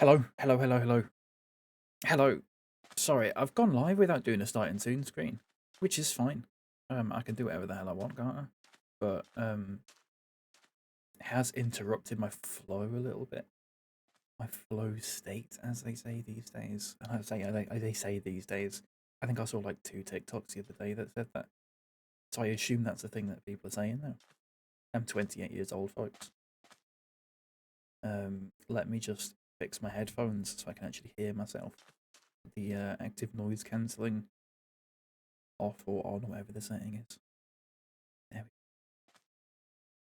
Hello, hello, hello, hello, hello. Sorry, I've gone live without doing a starting soon screen, which is fine. I can do whatever the hell I want, can't I? But it has interrupted my flow a little bit. My flow state, as they say these days. And they say these days. I think I saw like 2 TikToks the other day that said that. So I assume that's the thing that people are saying now. I'm 28 years old, folks. Let me just fix my headphones so I can actually hear myself. The active noise cancelling off or on, whatever the setting is. There we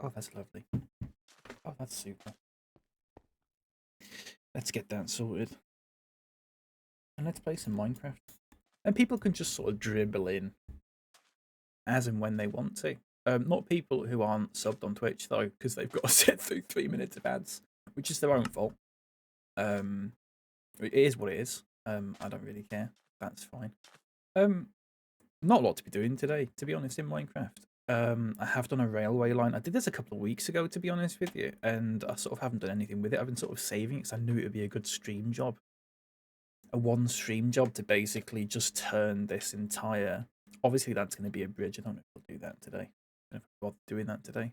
go. Oh, that's lovely. Oh, that's super. Let's get that sorted. And let's play some Minecraft. And people can just sort of dribble in as and when they want to. Not people who aren't subbed on Twitch, though, because they've got to sit through 3 minutes of ads, which is their own fault. It is what it is. I don't really care. That's fine. Not a lot to be doing today, to be honest, in Minecraft. I have done a railway line. I did this a couple of weeks ago, to be honest with you, and I sort of haven't done anything with it. I've been sort of saving it because I knew it would be a good stream job. A one stream job to basically just turn this entire... Obviously, that's going to be a bridge. I don't know if I'll do that today. I don't know if I'll bother doing that today.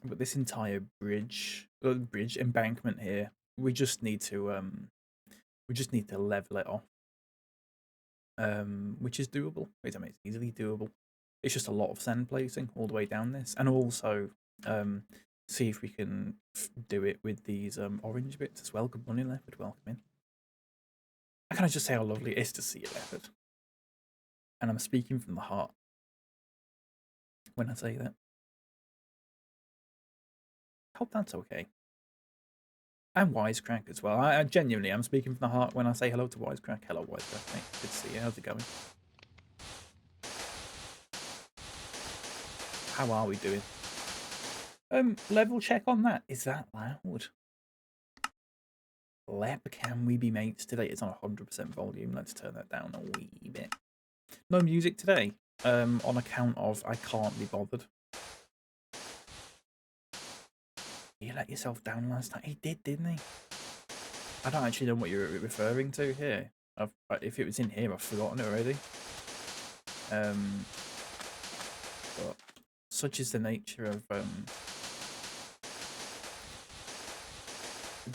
But this entire bridge embankment here, we just need to level it off. Which is doable. Wait a minute, it's easily doable. It's just a lot of sand placing all the way down this, and also see if we can do it with these orange bits as well. Good morning, leopard. Welcome in. And can I just say how lovely it is to see a leopard? And I'm speaking from the heart when I say that. Hope that's okay. And Wisecrack as well. I genuinely am speaking from the heart when I say hello to Wisecrack. Hello, Wisecrack, mate. Good to see you. How's it going? How are we doing? Level check on that. Is that loud? Can we be mates today? It's on 100% volume. Let's turn that down a wee bit. No music today. On account of I can't be bothered. You let yourself down last night. He did, didn't he? I don't actually know what you're referring to here. If it was in here, I've forgotten it already. But such is the nature of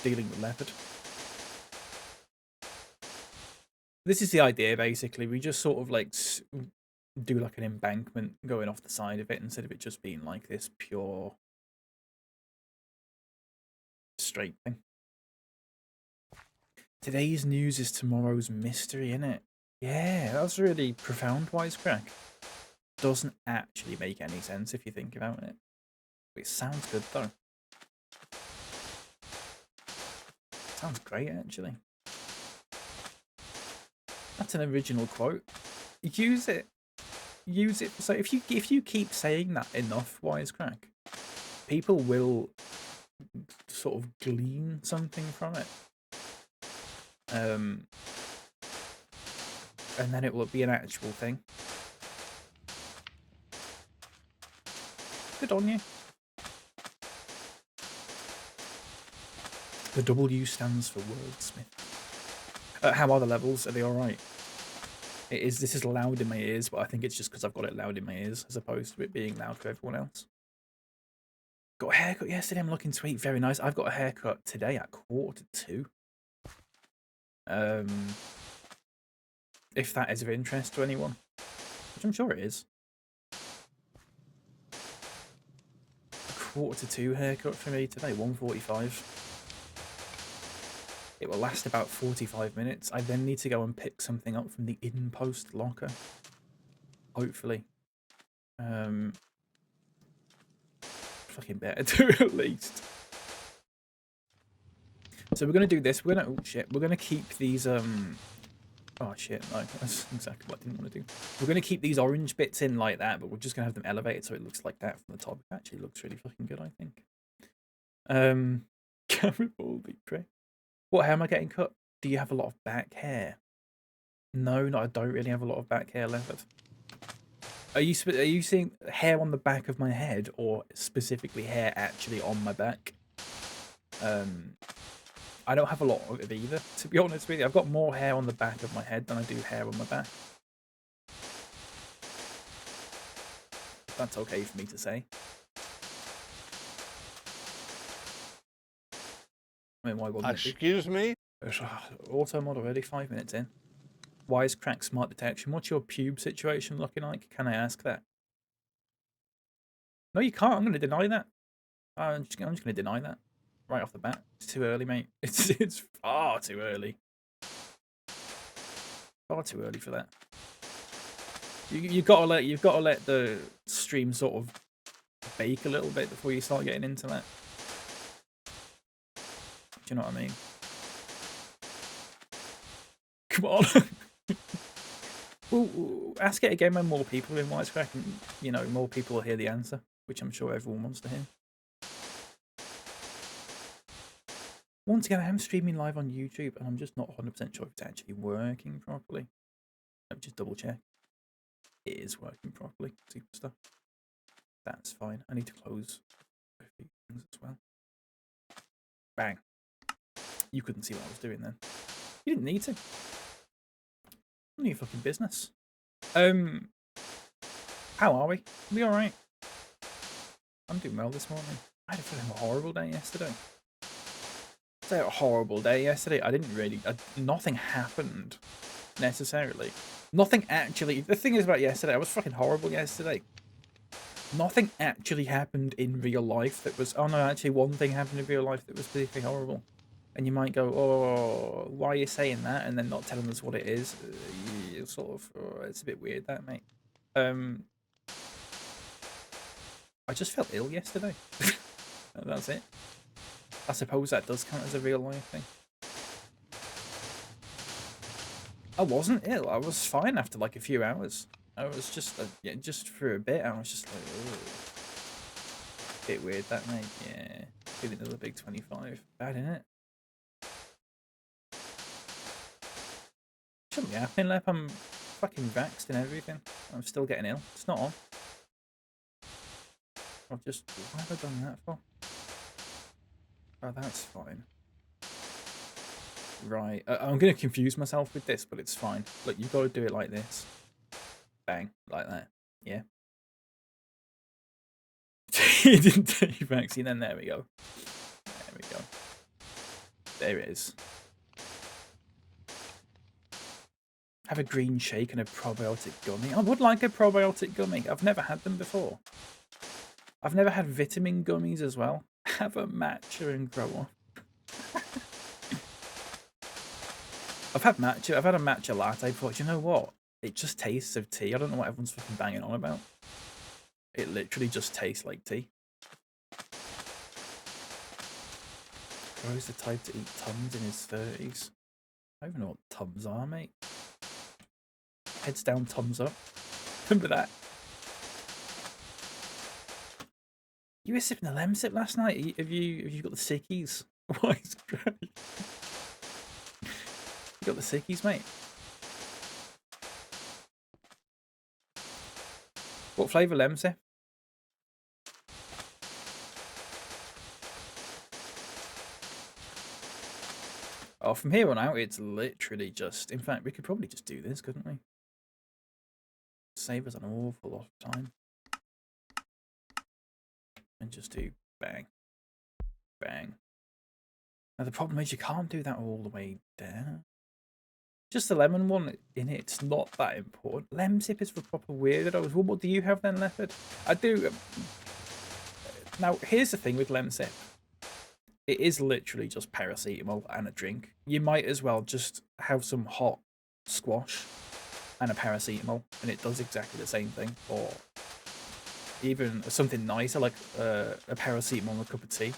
dealing with leopard. This is the idea, basically. We just sort of like do like an embankment going off the side of it instead of it just being like this pure straight thing. Today's news is tomorrow's mystery, innit? Yeah, that's really profound, Wisecrack. Doesn't actually make any sense if you think about it. It sounds good, though. Sounds great, actually. That's an original quote. Use it. Use it. So if you keep saying that enough, Wisecrack, people will sort of glean something from it. And then it will be an actual thing. Good on you. The W stands for wordsmith. How are the levels? Are they alright? This is loud in my ears, but I think it's just because I've got it loud in my ears as opposed to it being loud for everyone else. Got a haircut yesterday. I'm looking sweet. Very nice. I've got a haircut today at 1:45. If that is of interest to anyone, which I'm sure it is. 1:45 haircut for me today. 1:45. It will last about 45 minutes. I then need to go and pick something up from the in-post locker. Hopefully. Fucking better do at least. So we're going to do this. We're going to keep these... Oh shit, no, that's exactly what I didn't want to do. We're going to keep these orange bits in like that, but we're just going to have them elevated so it looks like that from the top. It actually looks really fucking good, I think. Garibaldi prick. What hair am I getting cut? Do you have a lot of back hair? No, I don't really have a lot of back hair left. Are you seeing hair on the back of my head or specifically hair actually on my back? I don't have a lot of it either, to be honest with you. I've got more hair on the back of my head than I do hair on my back. That's okay for me to say. I mean, why wouldn't it be? Excuse me? Auto mod already, 5 minutes in. Wisecrack smart detection. What's your pube situation looking like? Can I ask that? No, you can't. I'm going to deny that. I'm just going to deny that right off the bat. It's too early, mate. It's far too early. Far too early for that. You've got to let the stream sort of bake a little bit before you start getting into that. Do you know what I mean? Come on. Well, ask it again when more people are in Wisecrack, and you know more people will hear the answer, which I'm sure everyone wants to hear. Once again, I am streaming live on YouTube, and I'm just not 100% sure if it's actually working properly. Let me just double check. It is working properly. Super stuff. That's fine. I need to close a few things as well. Bang. You couldn't see what I was doing then. You didn't need to. None of your fucking business. How are we? Are we alright? I'm doing well this morning. I had a horrible day yesterday. I had a horrible day yesterday. I didn't really... nothing happened, necessarily. Nothing actually... The thing is about yesterday, I was fucking horrible yesterday. Nothing actually happened in real life that was... Oh no, actually one thing happened in real life that was particularly horrible. And you might go, oh, why are you saying that? And then not telling us what it is. You sort of... Oh, it's a bit weird, that, mate. I just felt ill yesterday. That's it. I suppose that does count as a real life thing. I wasn't ill. I was fine after like a few hours. I was just, yeah, just for a bit. I was just like, oh, bit weird that, mate. Yeah, feeling another big 25. Bad, innit? Shouldn't be happening, Lep. I'm fucking vaxxed and everything. I'm still getting ill. It's not on. I've just... What have I done that for? Oh, that's fine. Right. I'm going to confuse myself with this, but it's fine. Look, you've got to do it like this. Bang. Like that. Yeah. He didn't take your vaccine, then there we go. There we go. There it is. Have a green shake and a probiotic gummy. I would like a probiotic gummy. I've never had them before. I've never had vitamin gummies as well. Have a matcha and grow up. I've had matcha. I've had a matcha latte before. Do you know what? It just tastes of tea. I don't know what everyone's fucking banging on about. It literally just tastes like tea. Bro's the type to eat Tums in his 30s. I don't even know what Tums are, mate. Heads down, Tums up. Remember that? You were sipping a Lemsip last night. Have you got the sickies? Why is great? You got the sickies, mate. What flavour Lemsip? Oh, from here on out, it's literally just... In fact, we could probably just do this, couldn't we? Save us an awful lot of time. And just do bang. Bang. Now, the problem is you can't do that all the way down. Just the lemon one in it's not that important. Lemsip is for proper weirdos. Well, what do you have then, Leopard? I do... Now, here's the thing with Lemsip. It is literally just paracetamol and a drink. You might as well just have some hot squash and a paracetamol, and it does exactly the same thing. Or even something nicer like a paracetamol and a cup of tea.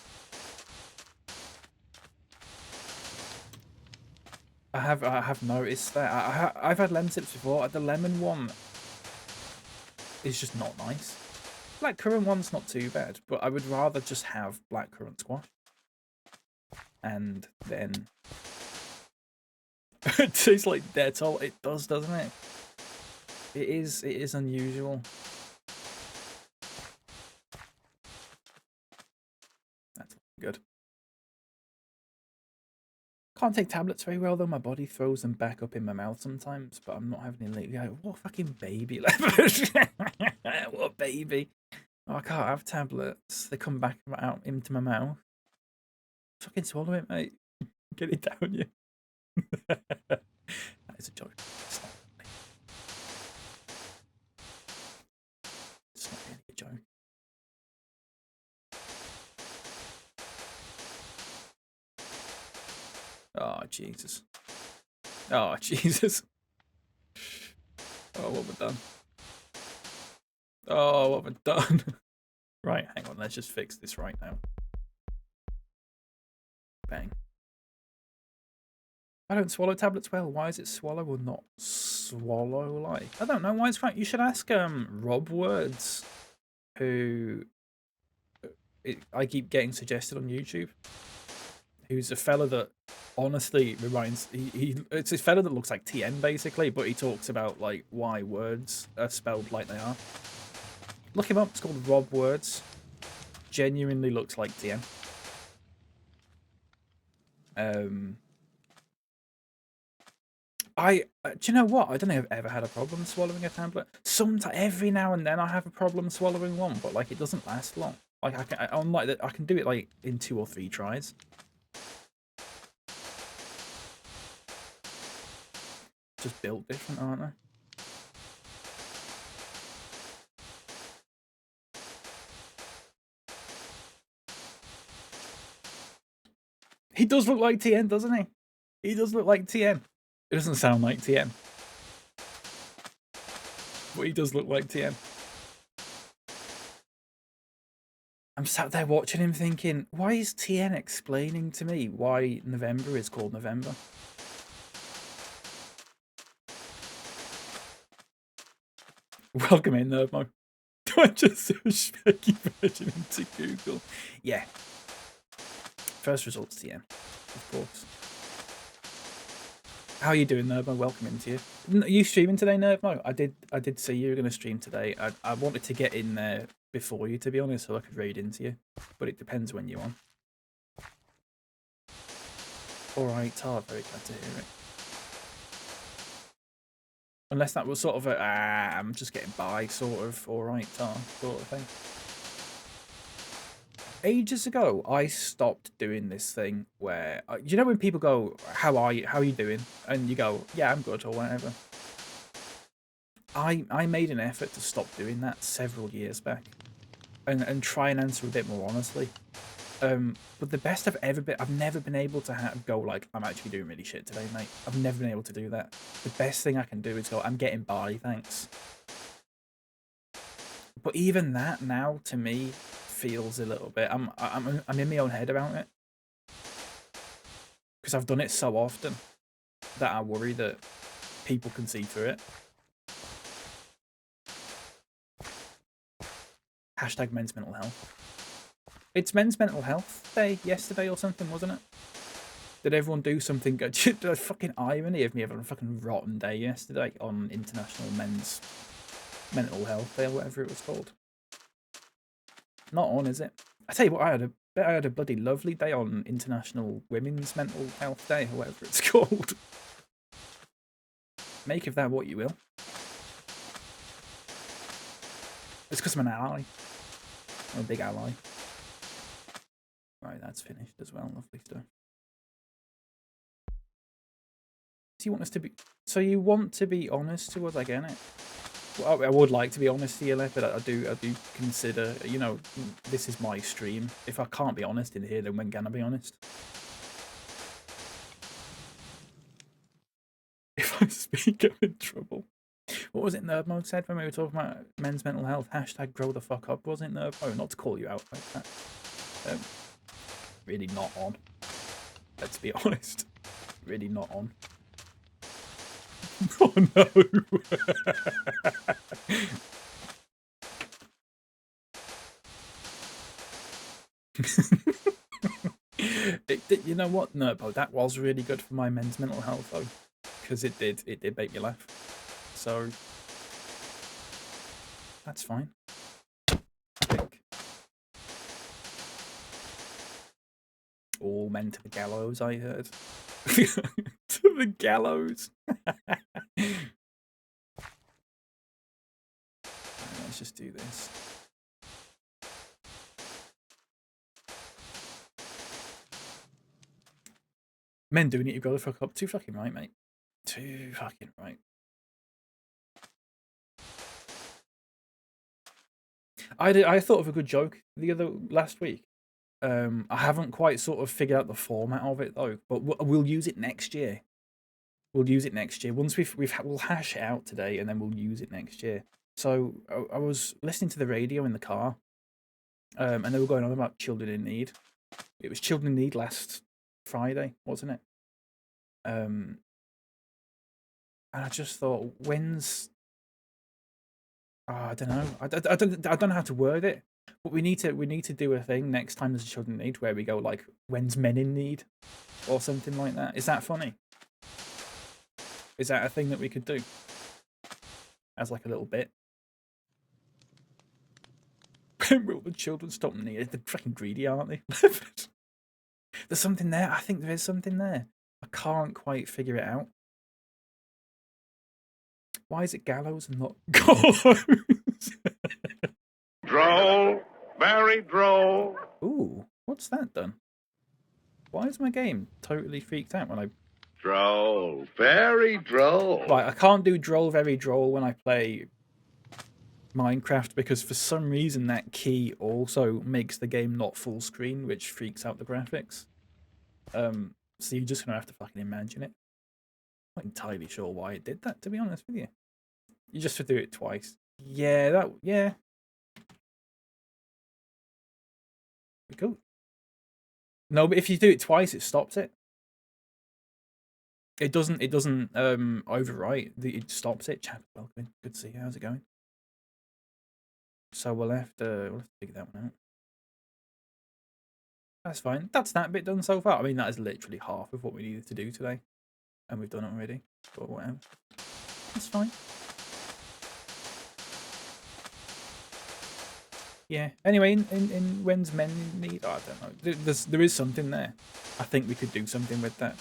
I have noticed that. I've had Lemsips before. The lemon one is just not nice. Blackcurrant one's not too bad, but I would rather just have blackcurrant squash. And then it tastes like Dettol. It does, doesn't it? It is unusual. That's good. Can't take tablets very well though. My body throws them back up in my mouth sometimes, but I'm not having any lately. What fucking baby? What baby? Oh, I can't have tablets. They come back out into my mouth. Fucking swallow it, mate. Get it down, you. That is a joke. It's not really a joke. Oh, Jesus. Oh, Jesus. Oh, what have I done? Oh, what have I done? Right, hang on. Let's just fix this right now. Bang. I don't swallow tablets well. Why is it swallow or not swallow like? I don't know why it's fine. You should ask Rob Words, who I keep getting suggested on YouTube. Who's a fella that honestly reminds it's a fella that looks like TN basically, but he talks about like why words are spelled like they are. Look him up. It's called Rob Words. Genuinely looks like TN. Do you know what? I don't think I've ever had a problem swallowing a tablet. Sometimes, every now and then, I have a problem swallowing one, but like it doesn't last long. Like I can do it like in 2 or 3 tries. Just built different, aren't they? He does look like TN, doesn't he? He does look like TN. It doesn't sound like TN. But he does look like TN. I'm sat there watching him thinking, why is TN explaining to me why November is called November? Welcome in, Nerdmo. Do I just search Becky version into Google? Yeah. First results TN, of course. How are you doing, Nerdmo? Welcome into you. Are you streaming today, Nerdmo? I did see you were going to stream today. I wanted to get in there before you, to be honest, so I could raid into you. But it depends when you're on. Alright, Tar, very glad to hear it. Unless that was sort of a, I'm just getting by, sort of, alright, Tar, sort of thing. Ages ago, I stopped doing this thing where, you know when people go, how are you doing? And you go, yeah, I'm good, or whatever. I made an effort to stop doing that several years back. And try and answer a bit more honestly. But the best I've ever been, I've never been able to go like, I'm actually doing really shit today, mate. I've never been able to do that. The best thing I can do is go, I'm getting by, thanks. But even that now, to me, feels a little bit. I'm in my own head about it because I've done it so often that I worry that people can see through it. Hashtag men's mental health. It's Men's Mental Health Day yesterday or something, wasn't it? Did everyone do something good? The fucking irony of me having a fucking rotten day yesterday on International Men's Mental Health Day or whatever it was called. Not on, is it? I tell you what, I had a bloody lovely day on International Women's Mental Health Day or whatever it's called. Make of that what you will. It's because I'm an ally. I'm a big ally. Right, that's finished as well. Lovely stuff. Do you want us to be... So you want to be honest to us? I get it. Well, I would like to be honest to you, but I do consider, you know, this is my stream. If I can't be honest in here, then when can I be honest? If I speak, I'm in trouble. What was it Nerd Mode said when we were talking about men's mental health? Hashtag grow the fuck up, wasn't it, Nerd Mode? Not to call you out like that. Really not on. Let's be honest. Really not on. Oh no! You know what, Nerdbo? That was really good for my men's mental health though, because it did make me laugh. So that's fine. I think. all men to the gallows, I heard. To the gallows. Let's just do this. Men do need to grow the fuck up. Too fucking right, mate. Too fucking right. I thought of a good joke last week. I haven't quite sort of figured out the format of it though, but we'll use it next year. We'll use it next year. Once we'll hash it out today, and then we'll use it next year. So I was listening to the radio in the car, and they were going on about children in need. It was children in need last Friday, wasn't it? And I just thought, when's... Oh, I don't know. I don't know how to word it. But we need to do a thing next time there's a children in need where we go like, when's men in need, or something like that. Is that funny? Is that a thing that we could do as like a little bit? When will the children stop needing? They're fucking greedy, aren't they? There's something there. I think there is something there. I can't quite figure it out. Why is it gallows and not gallows? Droll. Very droll. Ooh, what's that done? Why is my game totally freaked out when I... Droll. Very droll. Right, I can't do droll, very droll when I play Minecraft because for some reason that key also makes the game not full screen, which freaks out the graphics. So you're just gonna have to fucking imagine it. I'm not entirely sure why it did that, to be honest with you. You just have to do it twice. Yeah, yeah. Cool. No, but if you do it twice, it stops it. It doesn't overwrite. It stops it. Chat, welcome. Good to see you. How's it going? So we'll have to figure that one out. That's fine. That's that bit done so far. I mean, that is literally half of what we needed to do today, and we've done it already. But whatever. That's fine. Yeah. Anyway, in when's men need? Oh, I don't know. There is something there. I think we could do something with that.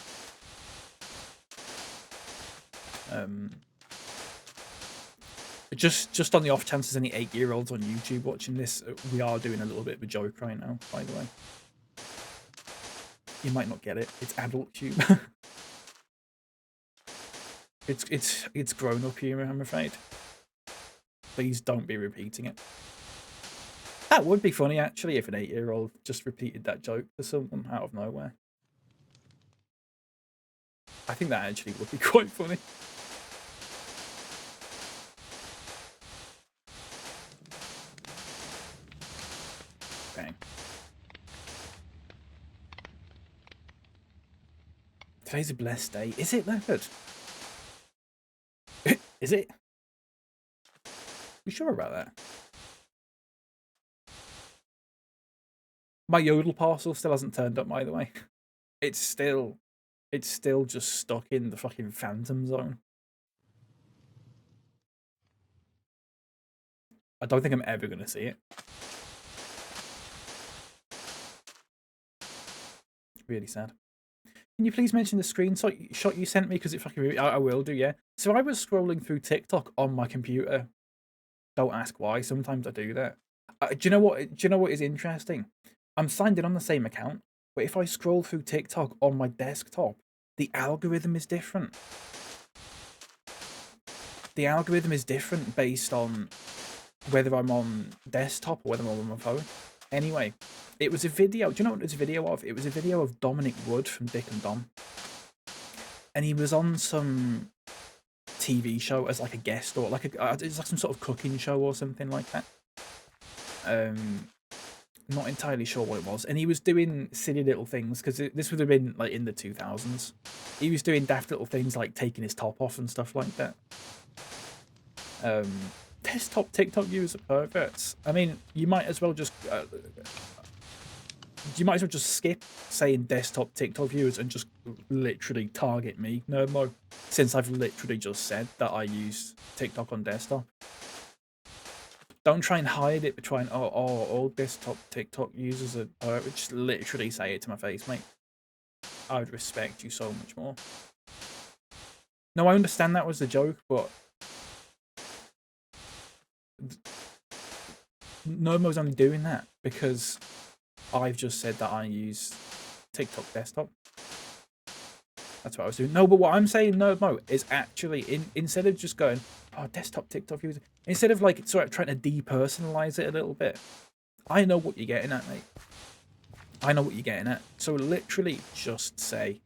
Just on the off chance there's any 8-year-olds on YouTube watching this, we are doing a little bit of a joke right now, by the way. You might not get it. It's adult humor. it's grown up humor, I'm afraid. Please don't be repeating it. That would be funny actually if an 8-year-old just repeated that joke to someone out of nowhere. I think that actually would be quite funny. Bang. Today's a blessed day. Is it, Leopard? Is it? You sure about that? My Yodel parcel still hasn't turned up, by the way. It's still just stuck in the fucking phantom zone. I don't think I'm ever going to see it. Really sad. Can you please mention the screenshot you sent me? Because it fucking... I will do, yeah. So I was scrolling through TikTok on my computer. Don't ask why. Sometimes I do that. Do you know what is interesting? I'm signed in on the same account, but if I scroll through TikTok on my desktop, the algorithm is different. The algorithm is different based on whether I'm on desktop or whether I'm on my phone. Anyway, it was a video. Do you know what it was a video of? It was a video of Dominic Wood from Dick and Dom. And he was on some TV show as like a guest, or like it's like some sort of cooking show or something like that. Not entirely sure what it was. And he was doing silly little things, because this would have been like in the 2000s. He was doing daft little things like taking his top off and stuff like that. Desktop TikTok viewers are perverts. I mean, you might as well just skip saying desktop TikTok viewers and just literally target me, Nerdmo, since I've literally just said that I use TikTok on desktop. Don't try and hide it, but try and all desktop TikTok users are perverts. Just literally say it to my face, mate. I would respect you so much more. No, I understand that was a joke, but Nomo's only doing that because I've just said that I use TikTok desktop. That's what I was doing. No, but what I'm saying, Nomo, is actually instead of just going, oh, desktop TikTok user, instead of like sort of trying to depersonalize it a little bit, I know what you're getting at, mate. I know what you're getting at. So literally just say,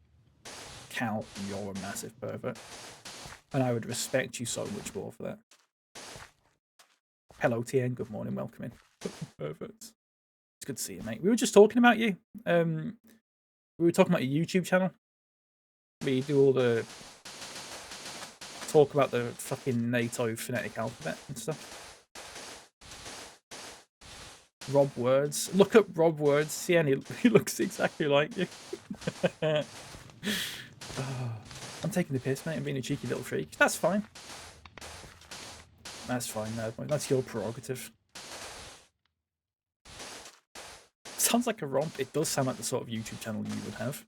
Cal, you're a massive pervert. And I would respect you so much more for that. Hello, TN. Good morning. Welcome in. Perverts. It's good to see you, mate. We were just talking about you. We were talking about your YouTube channel. We do all the talk about the fucking NATO phonetic alphabet and stuff. Rob Words. Look up Rob Words. See, and he looks exactly like you. Oh, I'm taking the piss, mate. I'm being a cheeky little freak. That's fine. That's fine, no. That's your prerogative. Sounds like a romp. It does sound like the sort of YouTube channel you would have.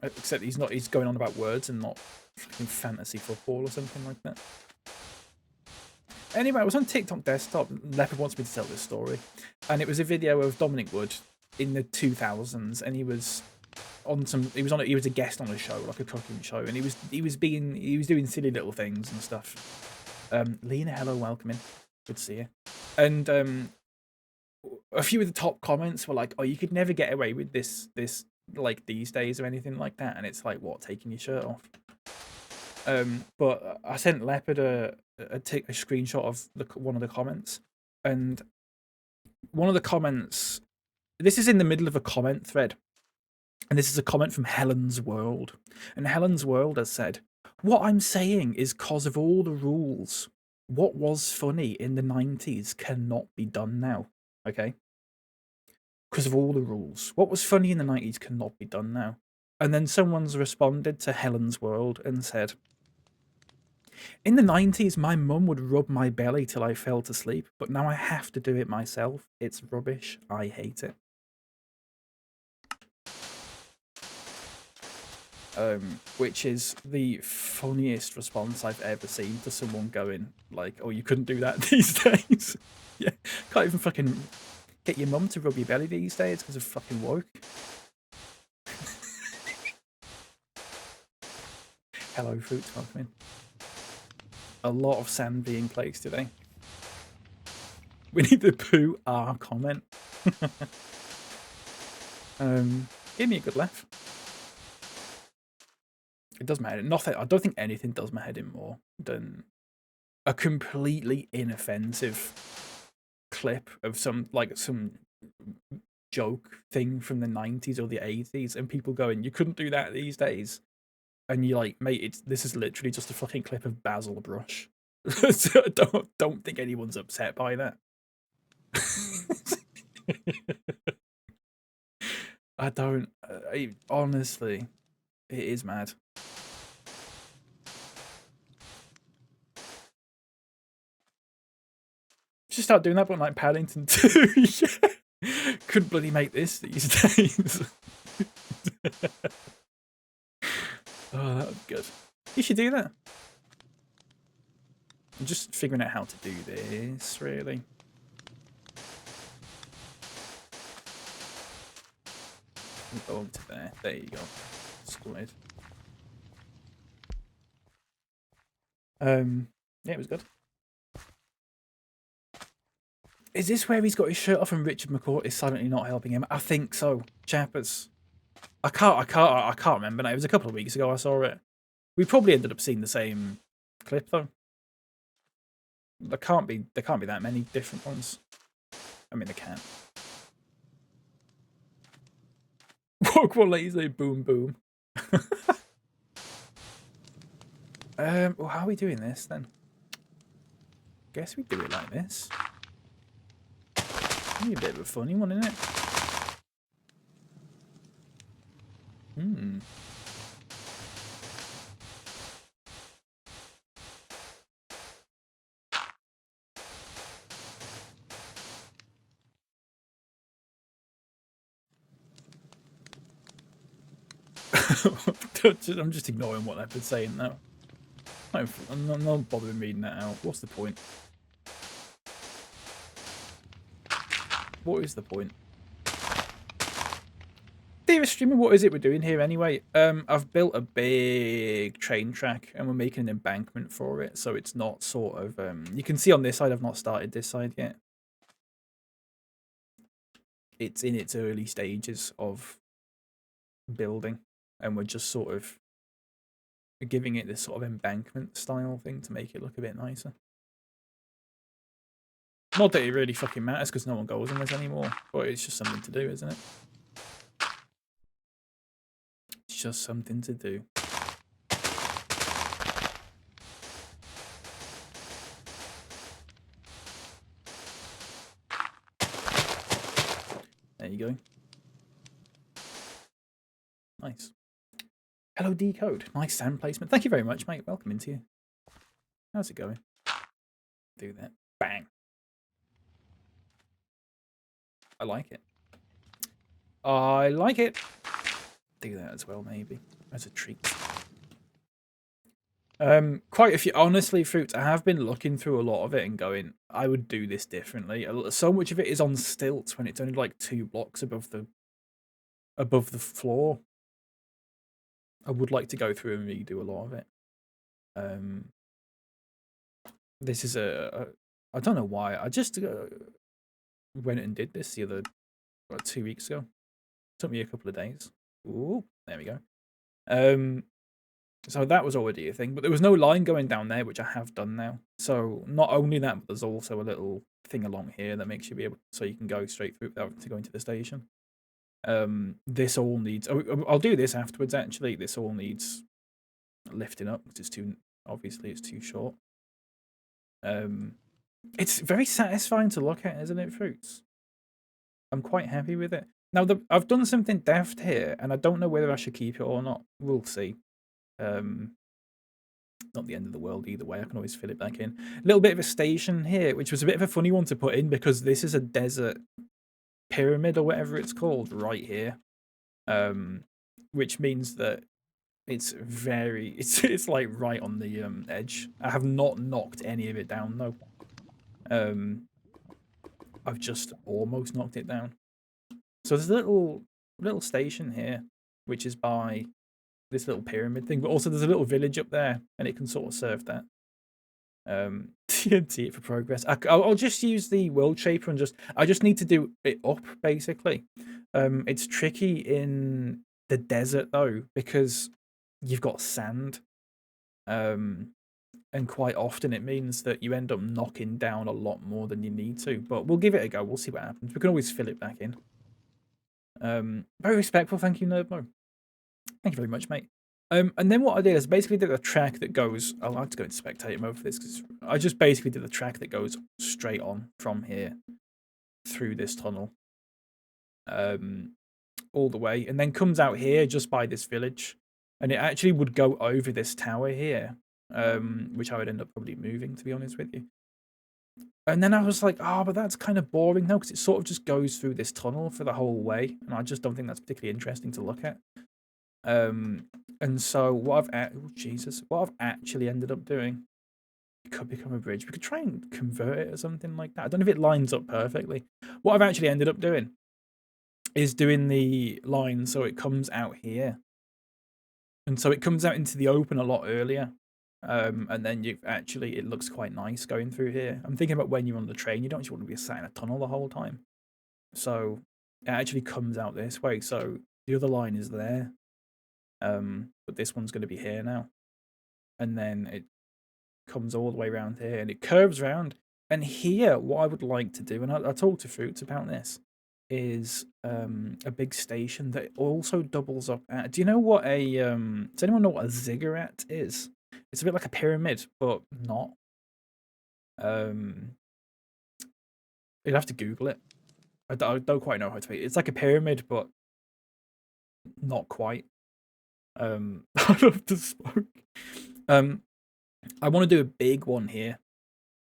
Except he's going on about words and not fucking fantasy football or something like that. Anyway, I was on TikTok desktop. Leopard wants me to tell this story. And it was a video of Dominic Wood in the 2000s, and he was a guest on a show, like a cooking show, and he was doing silly little things and stuff. Lena, hello, welcome in. Good to see you. And a few of the top comments were like, "Oh, you could never get away with this like these days or anything like that." And it's like, what, taking your shirt off? But I sent Leopard a screenshot of one of the comments, and one of the comments. This is in the middle of a comment thread, and this is a comment from Helen's World, and Helen's World has said, "What I'm saying is, 'cause of all the rules, what was funny in the 90s cannot be done now." Okay. Because of all the rules. What was funny in the 90s cannot be done now. And then someone's responded to Helen's World and said, "In the 90s, my mum would rub my belly till I fell to sleep, but now I have to do it myself. It's rubbish. I hate it." Which is the funniest response I've ever seen to someone going, like, "Oh, you couldn't do that these days." Yeah, can't even fucking get your mum to rub your belly these days because of fucking woke. Hello, Fruits, welcome in. A lot of sand being placed today. We need the poo R comment. Give me a good laugh. It does my head in. Nothing. I don't think anything does my head in more than a completely inoffensive clip of some joke thing from the 90s or the 80s, and people going, "You couldn't do that these days." And you're like, "Mate, this is literally just a fucking clip of Basil Brush." So don't think anyone's upset by that. I don't. Honestly, it is mad. Just start doing that, but like Paddington 2. Yeah. Couldn't bloody make this these days. Oh, that would be good. You should do that. I'm just figuring out how to do this, really. Go over to there. There you go. Sorted. Yeah, it was good. Is this where he's got his shirt off and Richard McCourt is silently not helping him? I think so. Chappers. I can't remember now. It was a couple of weeks ago I saw it. We probably ended up seeing the same clip though. There can't be that many different ones. I mean, there can. What lazy boom boom. Well, how are we doing this then? Guess we do it like this. Maybe a bit of a funny one, isn't it? I'm just ignoring what they've been saying now. I'm not bothering reading that out. What's the point? What is the point? Dear streamer, what is it we're doing here anyway? I've built a big train track and we're making an embankment for it, so it's not sort of you can see on this side I've not started this side yet. It's in its early stages of building, and we're just sort of giving it this sort of embankment style thing to make it look a bit nicer. Not that it really fucking matters because no one goes on this anymore, but it's just something to do, isn't it? It's just something to do. There you go. Nice. Hello, Decode. Nice sand placement. Thank you very much, mate. Welcome into you. How's it going? Do that. Bang. I like it. I like it. Do that as well, maybe. As a treat. Quite a few. Honestly, Fruits, I have been looking through a lot of it and going, I would do this differently. So much of it is on stilts when it's only like 2 blocks above the floor. I would like to go through and redo a lot of it. This is I don't know why. I just went and did this the other 2 weeks ago. Took me a couple of days. Ooh, there we go. So that was already a thing, but there was no line going down there, which I have done now. So not only that, but there's also a little thing along here that makes you be able, so you can go straight through without to go into the station. This all needs. I'll do this afterwards. Actually, this all needs lifting up because it's too. Obviously, it's too short. It's very satisfying to look at, isn't it, Fruits? I'm quite happy with it. Now, I've done something deft here, and I don't know whether I should keep it or not. We'll see. Not the end of the world either way. I can always fill it back in. A little bit of a station here, which was a bit of a funny one to put in because this is a desert pyramid or whatever it's called right here. Which means that it's very it's like right on the edge. I have not knocked any of it down though. I've just almost knocked it down. So there's a little station here, which is by this little pyramid thing, but also there's a little village up there, and it can sort of serve that. TNT it for progress. I'll just use the world shaper and I just need to do it up basically. It's tricky in the desert though because you've got sand, and quite often it means that you end up knocking down a lot more than you need to. But we'll give it a go. We'll see what happens. We can always fill it back in. Very respectful. Thank you, Nerdmo. Thank you very much, mate. And then what I did is basically did a track that goes. I'll have to go into spectator mode for this because I just basically did a track that goes straight on from here through this tunnel, all the way, and then comes out here just by this village, and it actually would go over this tower here, which I would end up probably moving, to be honest with you. And then I was like, oh, but that's kind of boring now because it sort of just goes through this tunnel for the whole way, and I just don't think that's particularly interesting to look at. And so what I've actually ended up doing, it could become a bridge. We could try and convert it or something like that. I don't know if it lines up perfectly. What I've actually ended up doing is doing the line so it comes out here. And so it comes out into the open a lot earlier. And then it looks quite nice going through here. I'm thinking about when you're on the train, you don't just want to be sat in a tunnel the whole time. So it actually comes out this way. So the other line is there. But this one's going to be here now. And then it comes all the way around here and it curves around. And here, what I would like to do, and I talked to Fruits about this, is a big station that also doubles up at. Do you know what does anyone know what a ziggurat is? It's a bit like a pyramid, but not. You'd have to Google it. I don't quite know how to. It's like a pyramid, but not quite. I love to smoke. I want to do a big one here,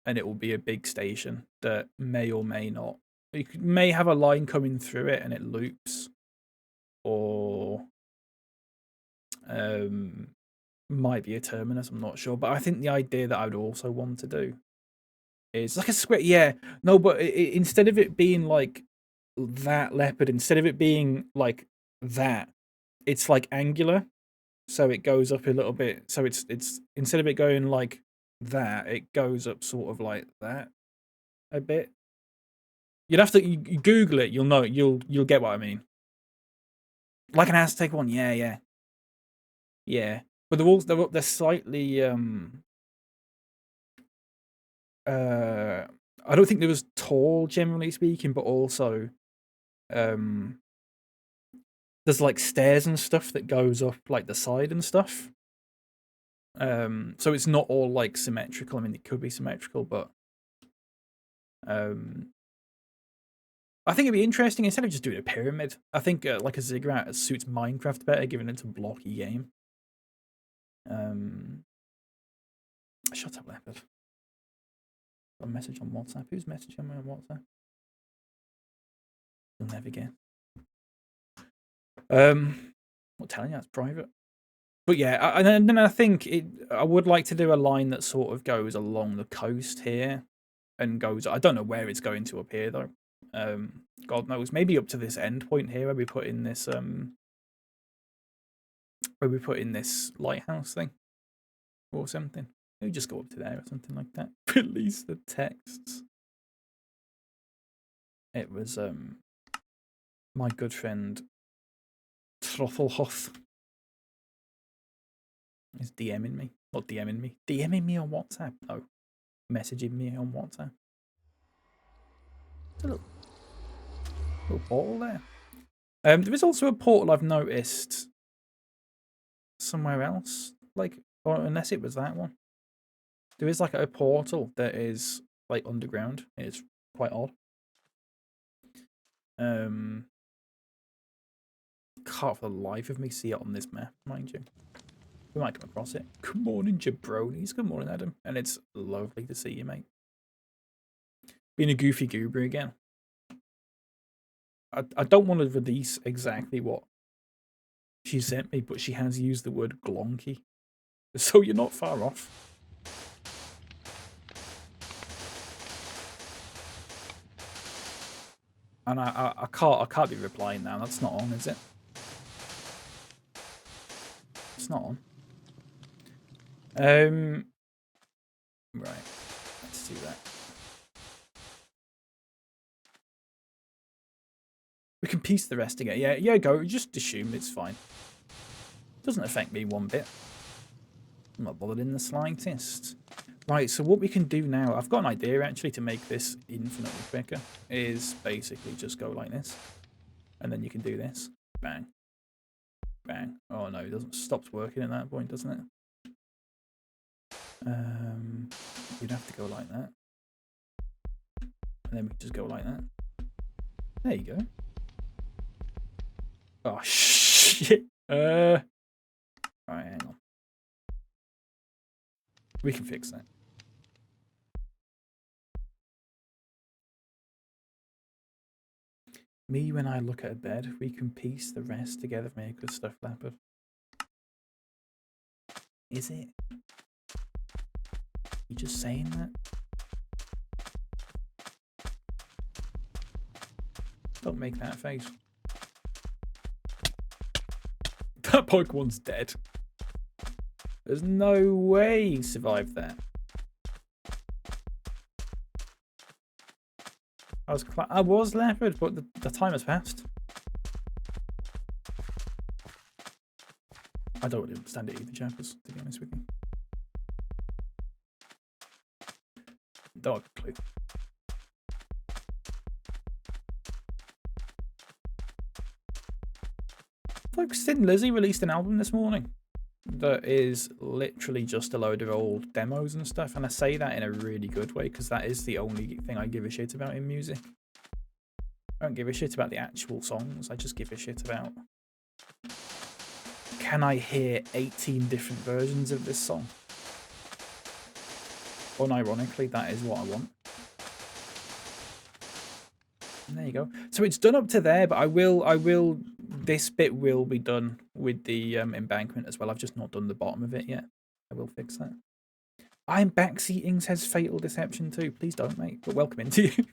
and it will be a big station that may or may not. It may have a line coming through it, and it loops, or Might be a terminus, I'm not sure. But I think the idea that I would also want to do is like a square. Yeah, no, but instead of it being like that leopard, instead of it being like that, it's like angular. So it goes up a little bit. So it's instead of it going like that, it goes up sort of like that a bit. You'd have to you Google it. You'll know. You'll get what I mean. Like an Aztec one. Yeah, yeah, yeah. But they're slightly I don't think they was tall, generally speaking, but also um there's like stairs and stuff that goes up like the side and stuff. So it's not all like symmetrical. I mean, it could be symmetrical, but I think it'd be interesting instead of just doing a pyramid. I think like a ziggurat suits Minecraft better, given it's a blocky game. Shut up, leopard. Got a message on WhatsApp. Who's messaging me on WhatsApp? You'll never get. I'm not telling you, that's private. But yeah, and then I think I would like to do a line that sort of goes along the coast here and goes. I don't know where it's going to appear though. God knows. Maybe up to this end point here where we put in this lighthouse thing or something. Maybe just go up to there or something like that. Release the texts. It was my good friend Trofflehoff is DMing me. Not DMing me. DMing me on WhatsApp. No. Messaging me on WhatsApp. It's a little portal there. There is also a portal I've noticed somewhere else. Like, or unless it was that one. There is like a portal that is like underground. It's quite odd. Can't for the life of me see it on this map, mind you. We might come across it. Good morning, jabronis. Good morning, Adam. And it's lovely to see you, mate. Being a goofy goober again. I don't want to release exactly what she sent me, but she has used the word glonky. So you're not far off. And I can't be replying now. That's not on, is it? It's not on. Right. Let's do that. We can piece the rest together. Yeah, go. Just assume it's fine. Doesn't affect me one bit. I'm not bothered in the slightest. Right, so what we can do now, I've got an idea actually to make this infinitely quicker, is basically just go like this. And then you can do this. Bang. Bang. Oh no, it doesn't stop working at that point, doesn't it? You'd have to go like that. And then we can just go like that. There you go. Oh shit. Alright, hang on. We can fix that. Me when I look at a bed, we can piece the rest together, make good stuff, leopard. Is it? You just saying that? Don't make that face. That Pokemon's dead. There's no way he survived that. I was leopard, but the time has passed. I don't really understand it either, chappers, to be honest with you. Don't have a clue. Folks, didn't Lizzie released an album this morning that is literally just a load of old demos and stuff, and I say that in a really good way because that is the only thing I give a shit about in music. I don't give a shit about the actual songs, I just give a shit about, can I hear 18 different versions of this song? Unironically, that is what I want. And there you go. So it's done up to there, but I will, this bit will be done with the embankment as well. I've just not done the bottom of it yet. I will fix that. I'm backseating, says Fatal Deception too. Please don't, mate, but welcome into you.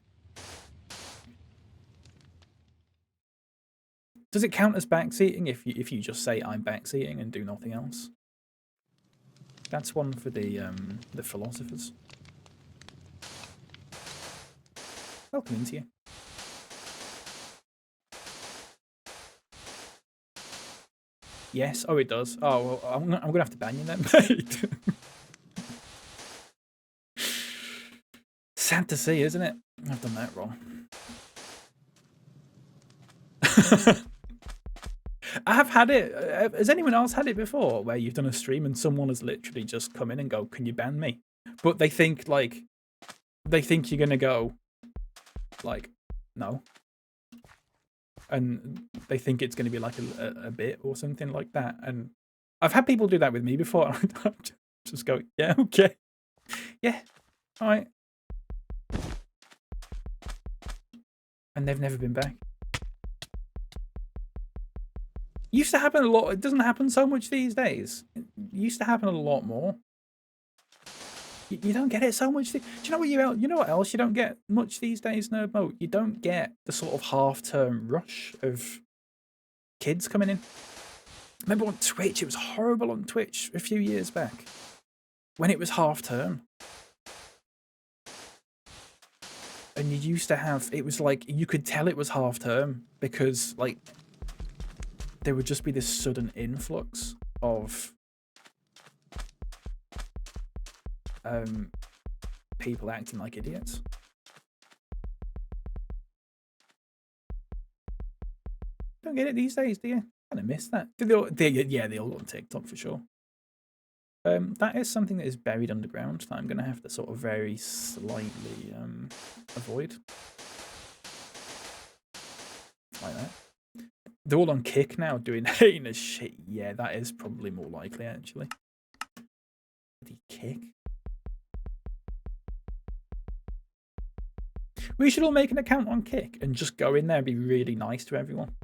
Does it count as backseating if you just say I'm backseating and do nothing else? That's one for the philosophers. Welcome into you. Yes. Oh, it does. Oh, well, I'm gonna have to ban you then, mate. Sad to see, isn't it? I've done that wrong. I have had it. Has anyone else had it before where you've done a stream and someone has literally just come in and go, "Can you ban me?" But they think you're gonna go like, "No," and they think it's gonna be like a bit or something like that. And I've had people do that with me before. I just go, "Yeah, okay, yeah, all right," and they've never been back. Used to happen a lot. It doesn't happen so much these days. It used to happen a lot more. You don't get it so much. Do you know what you know what else you don't get much these days, Nerd Mode? You don't get the sort of half-term rush of kids coming in. Remember on Twitch, it was horrible on Twitch a few years back when it was half-term. And you used to have, it was like, you could tell it was half-term because like there would just be this sudden influx of people acting like idiots. Don't get it these days, do you? Kind of miss that. Yeah, they all go on TikTok for sure. That is something that is buried underground that I'm going to have to sort of very slightly avoid. Like that. They're all on Kick now doing heinous shit. Yeah, that is probably more likely, actually. Bloody Kick. We should all make an account on Kick and just go in there and be really nice to everyone.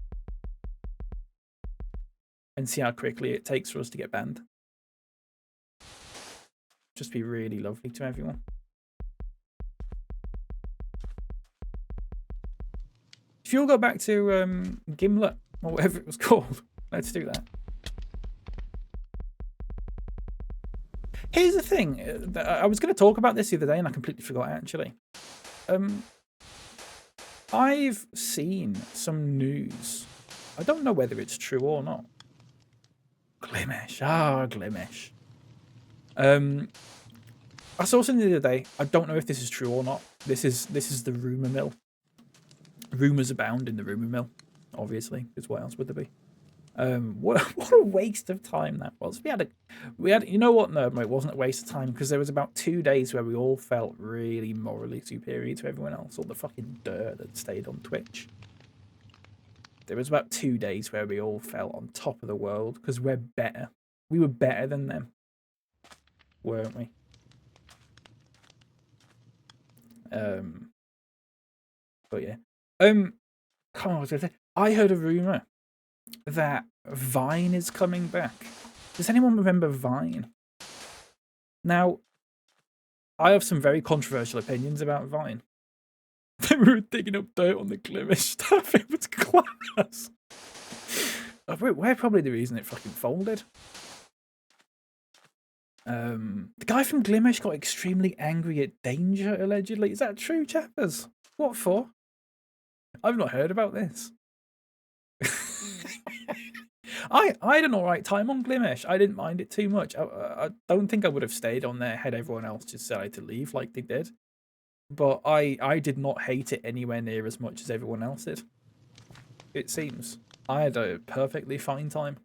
And see how quickly it takes for us to get banned. Just be really lovely to everyone. If you'll go back to Gimlet, or whatever it was called, let's do that. Here's the thing. I was going to talk about this the other day and I completely forgot, actually. I've seen some news. I don't know whether it's true or not. Glimish. Ah, Glimish. I saw something the other day. I don't know if this is true or not. This is the rumor mill. Rumors abound in the rumor mill, obviously, because what else would there be? What a waste of time that was. We had you know what? No, it wasn't a waste of time because there was about 2 days where we all felt really morally superior to everyone else. All the fucking dirt that stayed on Twitch. There was about 2 days where we all felt on top of the world because we're better. We were better than them, weren't we? But yeah. Come on, I was gonna say, I heard a rumor that Vine is coming back. Does anyone remember Vine? Now, I have some very controversial opinions about Vine. They were digging up dirt on the Glimish stuff. It was class. We're probably the reason it fucking folded. The guy from Glimish got extremely angry at Danger, allegedly. Is that true, chappers? What for? I've not heard about this. I had an alright time on Glimish. I didn't mind it too much. I don't think I would have stayed on there had everyone else just decided to leave like they did. But I did not hate it anywhere near as much as everyone else did. It seems. I had a perfectly fine time.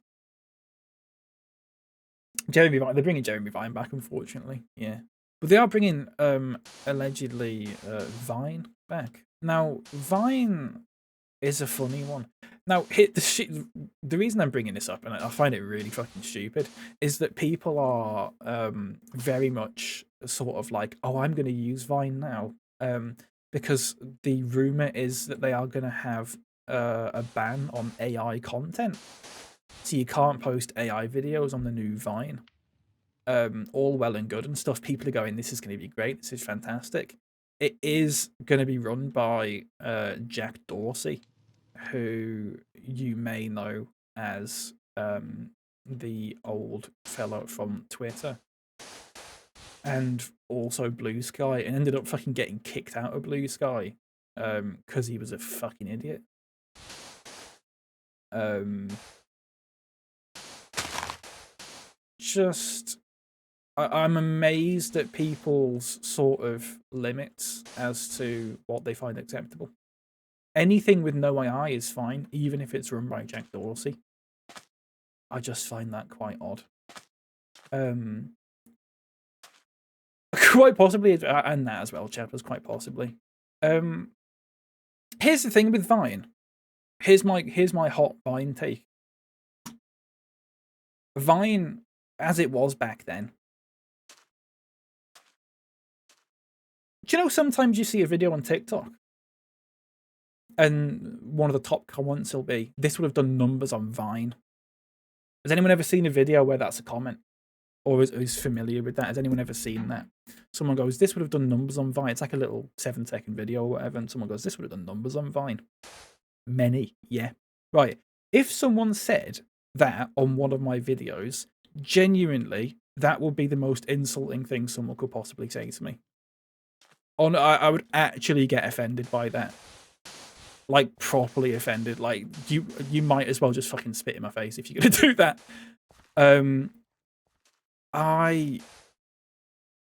Jeremy Vine, they're bringing Jeremy Vine back, unfortunately. Yeah. But they are bringing, allegedly, Vine back. Now, Vine is a funny one. Now, the reason I'm bringing this up, and I find it really fucking stupid, is that people are very much sort of like, oh, I'm going to use Vine now because the rumor is that they are going to have a ban on AI content. So you can't post AI videos on the new Vine. All well and good and stuff. People are going, this is going to be great. This is fantastic. It is going to be run by Jack Dorsey, who you may know as the old fellow from Twitter and also Blue Sky, and ended up fucking getting kicked out of Blue Sky because he was a fucking idiot. Just I'm amazed at people's sort of limits as to what they find acceptable. Anything with no AI is fine, even if it's run by Jack Dorsey. I just find that quite odd. Quite possibly, and that as well, Chappers, quite possibly. Here's the thing with Vine. Here's my hot Vine take. Vine, as it was back then. Do you know sometimes you see a video on TikTok and one of the top comments will be, this would have done numbers on Vine? Has anyone ever seen a video where that's a comment? Or is familiar with that? Has anyone ever seen that? Someone goes, this would have done numbers on Vine. It's like a little 7-second video or whatever. And someone goes, this would have done numbers on Vine. Many, yeah. Right. If someone said that on one of my videos, genuinely, that would be the most insulting thing someone could possibly say to me. I would actually get offended by that. Like, properly offended. Like, you might as well just fucking spit in my face if you're going to do that.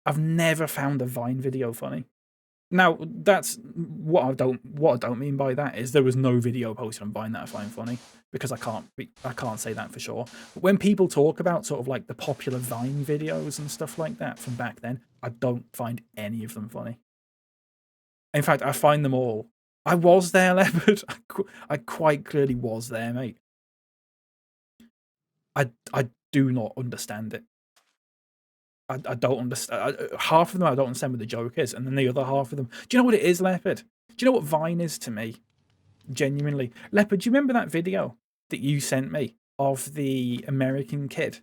I've never found a Vine video funny. Now, that's what I don't mean by that is there was no video posted on Vine that I find funny, because I can't say that for sure. But when people talk about sort of like the popular Vine videos and stuff like that from back then, I don't find any of them funny. In fact, I find them all. I was there, Leopard. I quite clearly was there, mate. I do not understand it. I don't understand. Half of them I don't understand what the joke is, and then the other half of them. Do you know what it is, Leopard? Do you know what Vine is to me? Genuinely, Leopard. Do you remember that video that you sent me of the American kid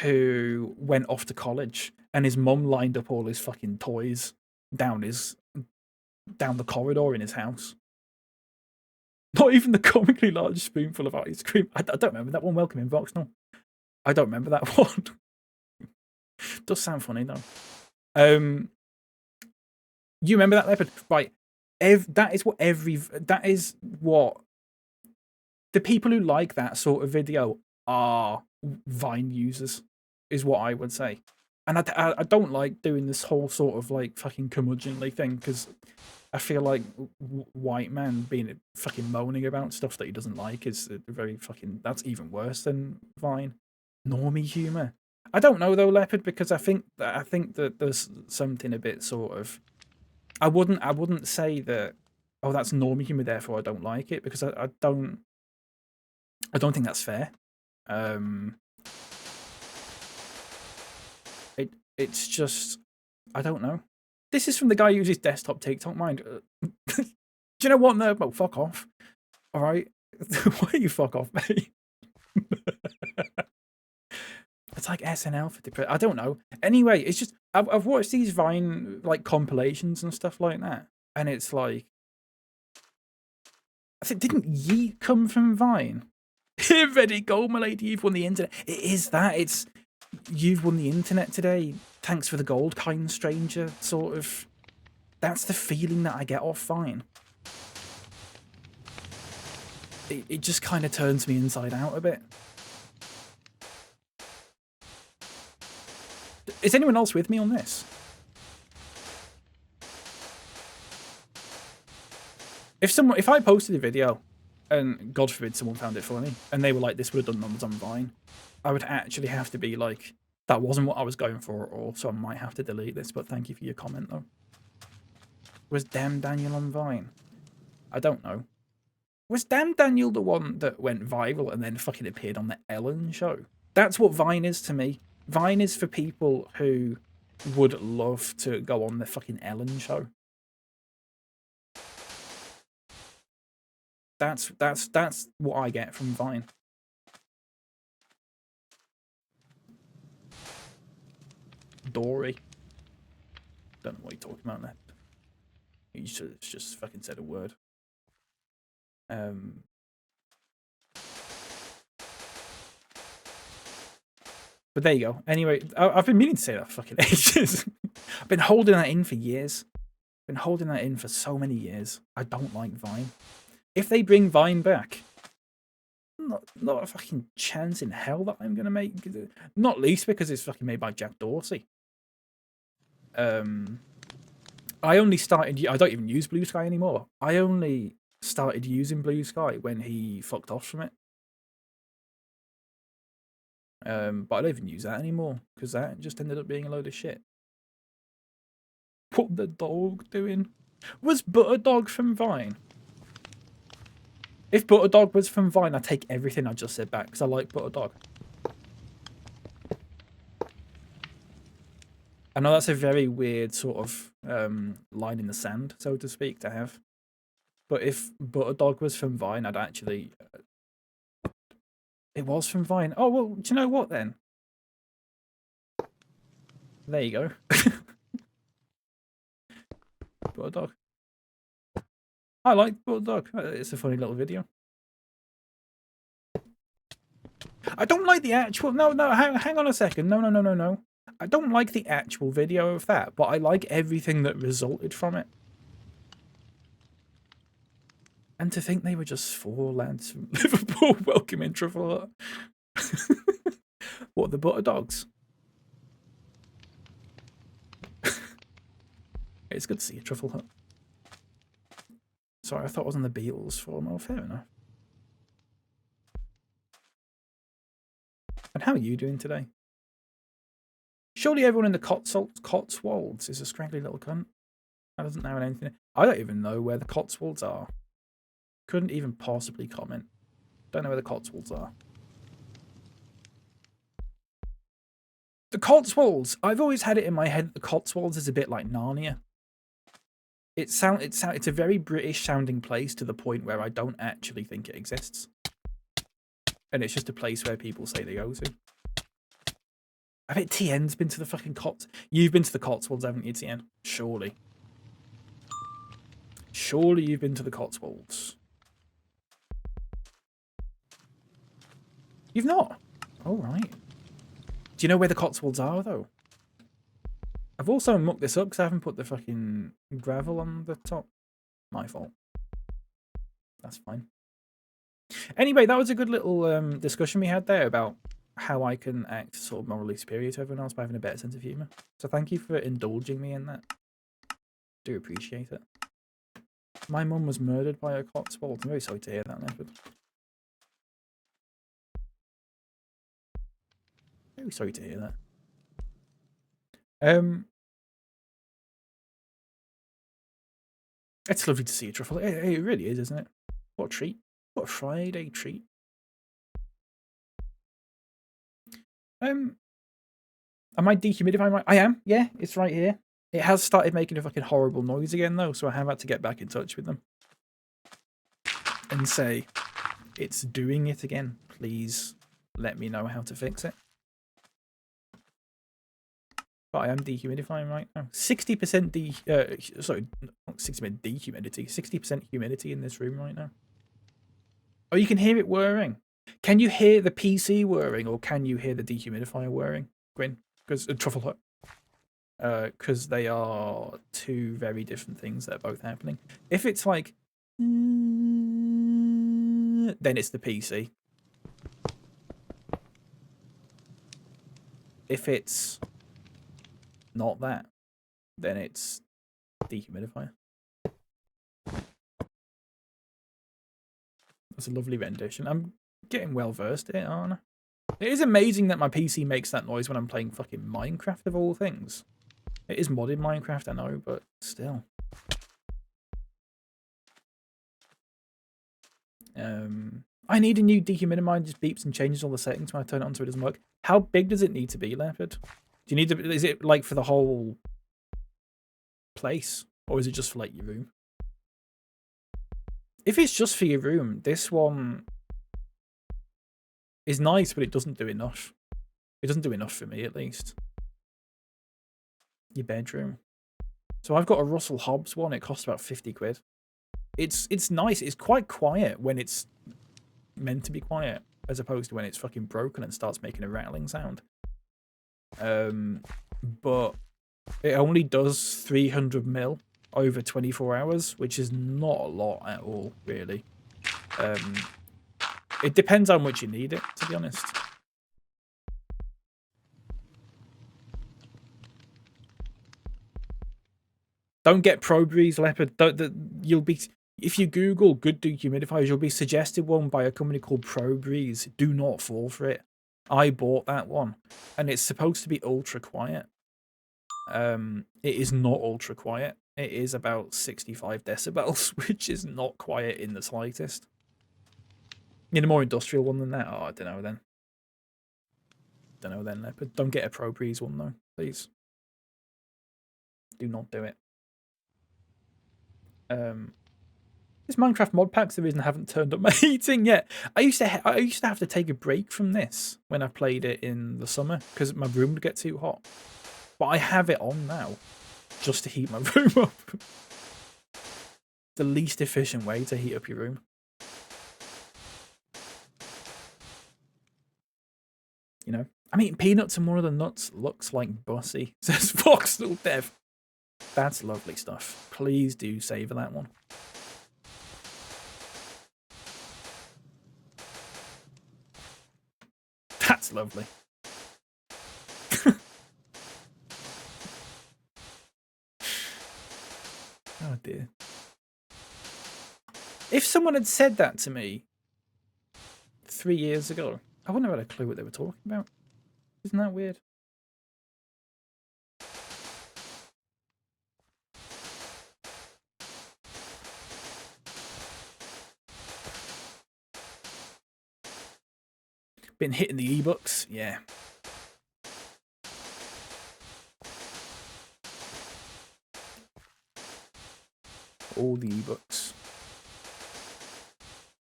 who went off to college and his mum lined up all his fucking toys down the corridor in his house? Not even the comically large spoonful of ice cream. I don't remember that one. Welcome in, Voxnell. I don't remember that one. Does sound funny though. You remember that, Leopard? Right. That is what the people who like that sort of video are Vine users, is what I would say. And I don't like doing this whole sort of like fucking curmudgeonly thing, because I feel like white man being fucking moaning about stuff that he doesn't like is very fucking, that's even worse than Vine. Normie humor. I don't know though, Leopard, because I think that there's something a bit sort of. I wouldn't say that. Oh, that's normie humor, therefore I don't like it, because I don't think that's fair. It's just, I don't know. This is from the guy who uses desktop TikTok, mind. Do you know what, Nerdmo? Fuck off. All right, why do you fuck off, mate? It's like SNL for I don't know. Anyway, it's just I've watched these Vine like compilations and stuff like that, and it's like, I think, didn't Yeet come from Vine? Ready, go, my lady, you've won the internet. It is that. It's you've won the internet today. Thanks for the gold, kind stranger. Sort of. That's the feeling that I get off Vine. It just kind of turns me inside out a bit. Is anyone else with me on this? If I posted a video and God forbid someone found it funny and they were like, this would have done numbers on Vine, I would actually have to be like, that wasn't what I was going for at all, so I might have to delete this, but thank you for your comment though. Was Damn Daniel on Vine? I don't know. Was Damn Daniel the one that went viral and then fucking appeared on the Ellen show? That's what Vine is to me. Vine is for people who would love to go on the fucking Ellen show. That's what I get from Vine. Dory. Don't know what you're talking about there. You should have just fucking said a word. But there you go. Anyway, I've been meaning to say that fucking ages. I've been holding that in for years. Been holding that in for so many years. I don't like Vine. If they bring Vine back, not a fucking chance in hell that I'm gonna make. Not least because it's fucking made by Jack Dorsey. I only started. I don't even use Blue Sky anymore. I only started using Blue Sky when he fucked off from it. But I don't even use that anymore because that just ended up being a load of shit. What the dog doing? Was Butterdog from Vine? If Butterdog was from Vine, I take everything I just said back because I like Butterdog. I know that's a very weird sort of line in the sand, so to speak, to have. But if Butterdog was from Vine, I'd actually... It was from Vine. Oh, well, do you know what then? There you go. Butterdog. I like Butterdog. It's a funny little video. I don't like the actual... No, hang on a second. No. I don't like the actual video of that, but I like everything that resulted from it. And to think they were just 4 lads from Liverpool welcoming Truffle Hut. What, the Butterdogs? It's good to see you, Truffle Hut. Sorry, I thought it was on the Beatles for no, fair enough. And how are you doing today? Surely everyone in the Cotswolds is a scraggly little cunt. That doesn't know anything. I don't even know where the Cotswolds are. Couldn't even possibly comment. Don't know where the Cotswolds are. The Cotswolds! I've always had it in my head that the Cotswolds is a bit like Narnia. It's a very British sounding place to the point where I don't actually think it exists. And it's just a place where people say they go to. I bet TN's been to the fucking Cots. You've been to the Cotswolds, haven't you, TN? Surely. Surely you've been to the Cotswolds. You've not? Oh, right. Do you know where the Cotswolds are, though? I've also mucked this up because I haven't put the fucking gravel on the top. My fault. That's fine. Anyway, that was a good little discussion we had there about how I can act sort of morally superior to everyone else by having a better sense of humour. So thank you for indulging me in that. Do appreciate it. My mum was murdered by a Cotswold. I'm very sorry to hear that, Leopard. Very sorry to hear that. It's lovely to see you, Truffle. It really is, isn't it? What a treat. What a Friday treat. Am I dehumidifying my... I am, yeah, it's right here. It has started making a fucking horrible noise again, though, so I have had to get back in touch with them. And say, it's doing it again. Please let me know how to fix it. But I am dehumidifying right now. 60% sorry, not 60% dehumidity. 60% humidity in this room right now. Oh, you can hear it whirring. Can you hear the PC whirring, or can you hear the dehumidifier whirring, Gwyn? Because Truffle Hut. Because they are two very different things that are both happening. If it's like, then it's the PC. If it's not that, then it's dehumidifier. That's a lovely rendition. I'm getting well versed in it, aren't I? It is amazing that my PC makes that noise when I'm playing fucking Minecraft of all things. It is modded Minecraft, I know, but still. I need a new dehumidifier, just beeps and changes all the settings when I turn it on so it doesn't work. How big does it need to be, Leopard? Do you need to, is it like for the whole place? Or is it just for like your room? If it's just for your room, this one is nice, but it doesn't do enough. It doesn't do enough for me, at least. Your bedroom. So I've got a Russell Hobbs one. It costs about 50 quid. It's nice. It's quite quiet when it's meant to be quiet, as opposed to when it's fucking broken and starts making a rattling sound. But it only does 300 mil over 24 hours, which is not a lot at all, really. It depends how much you need it, to be honest. Don't get Pro Breeze Leopard. You'll be, if you Google good dehumidifiers, you'll be suggested one by a company called Pro Breeze. Do not fall for it. I bought that one, and it's supposed to be ultra quiet. It is not ultra quiet. It is about 65 decibels, which is not quiet in the slightest. You need a more industrial one than that? Oh, I don't know then. Don't know then, Leopard. Don't get a Pro Breeze one though, please. Do not do it. This Minecraft mod pack's the reason I haven't turned up my heating yet. I used to have to take a break from this when I played it in the summer because my room would get too hot. But I have it on now just to heat my room up. The least efficient way to heat up your room. You know, I'm eating peanuts and one of the nuts looks like Bussy, says Foxnell Dev. That's lovely stuff. Please do savour that one. That's lovely. Oh dear. If someone had said that to me 3 years ago, I wouldn't have had a clue what they were talking about. Isn't that weird? Been hitting the ebooks, yeah. All the ebooks.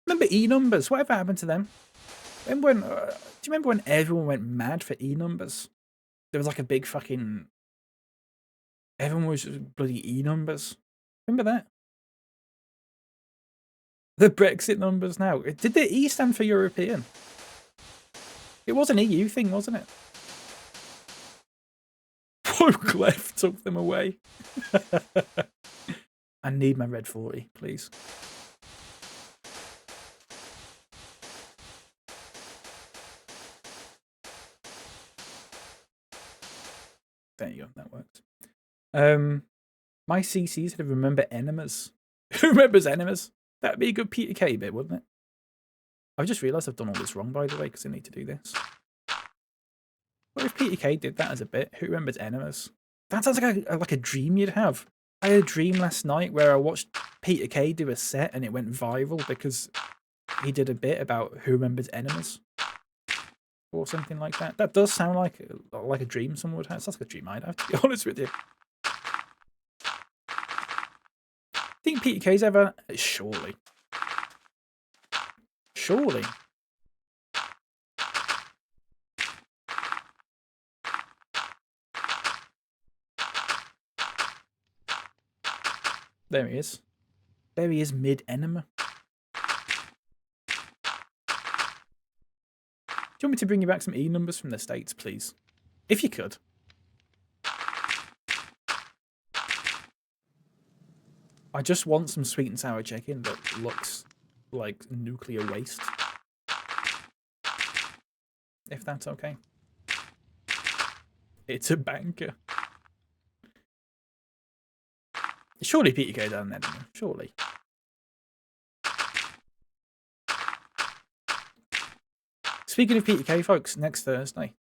Remember e-numbers? Whatever happened to them? Remember when, do you remember when everyone went mad for e-numbers? There was like a big fucking... Everyone was bloody e-numbers. Remember that? The Brexit numbers now. Did the E stand for European? It was an EU thing, wasn't it? Woke left took them away. I need my red 40, please. There you go, that works. My CC said remember enemas. Who remembers enemas? That'd be a good Peter K bit, wouldn't it? I've just realised I've done all this wrong, by the way, because I need to do this. What if Peter K did that as a bit? Who remembers enemas? That sounds like a dream you'd have. I had a dream last night where I watched Peter K do a set and it went viral because he did a bit about who remembers enemas. Or something like that. That does sound like a dream someone would have. Sounds like a dream I'd have, to be honest with you. Think Peter K's ever... Surely. Surely. There he is. There he is mid-enema. Do you want me to bring you back some E-numbers from the States, please? If you could. I just want some sweet and sour chicken that looks like nuclear waste. If that's okay. It's a banker. Surely Peter K down there, surely. Speaking of Peter K, folks, next Thursday,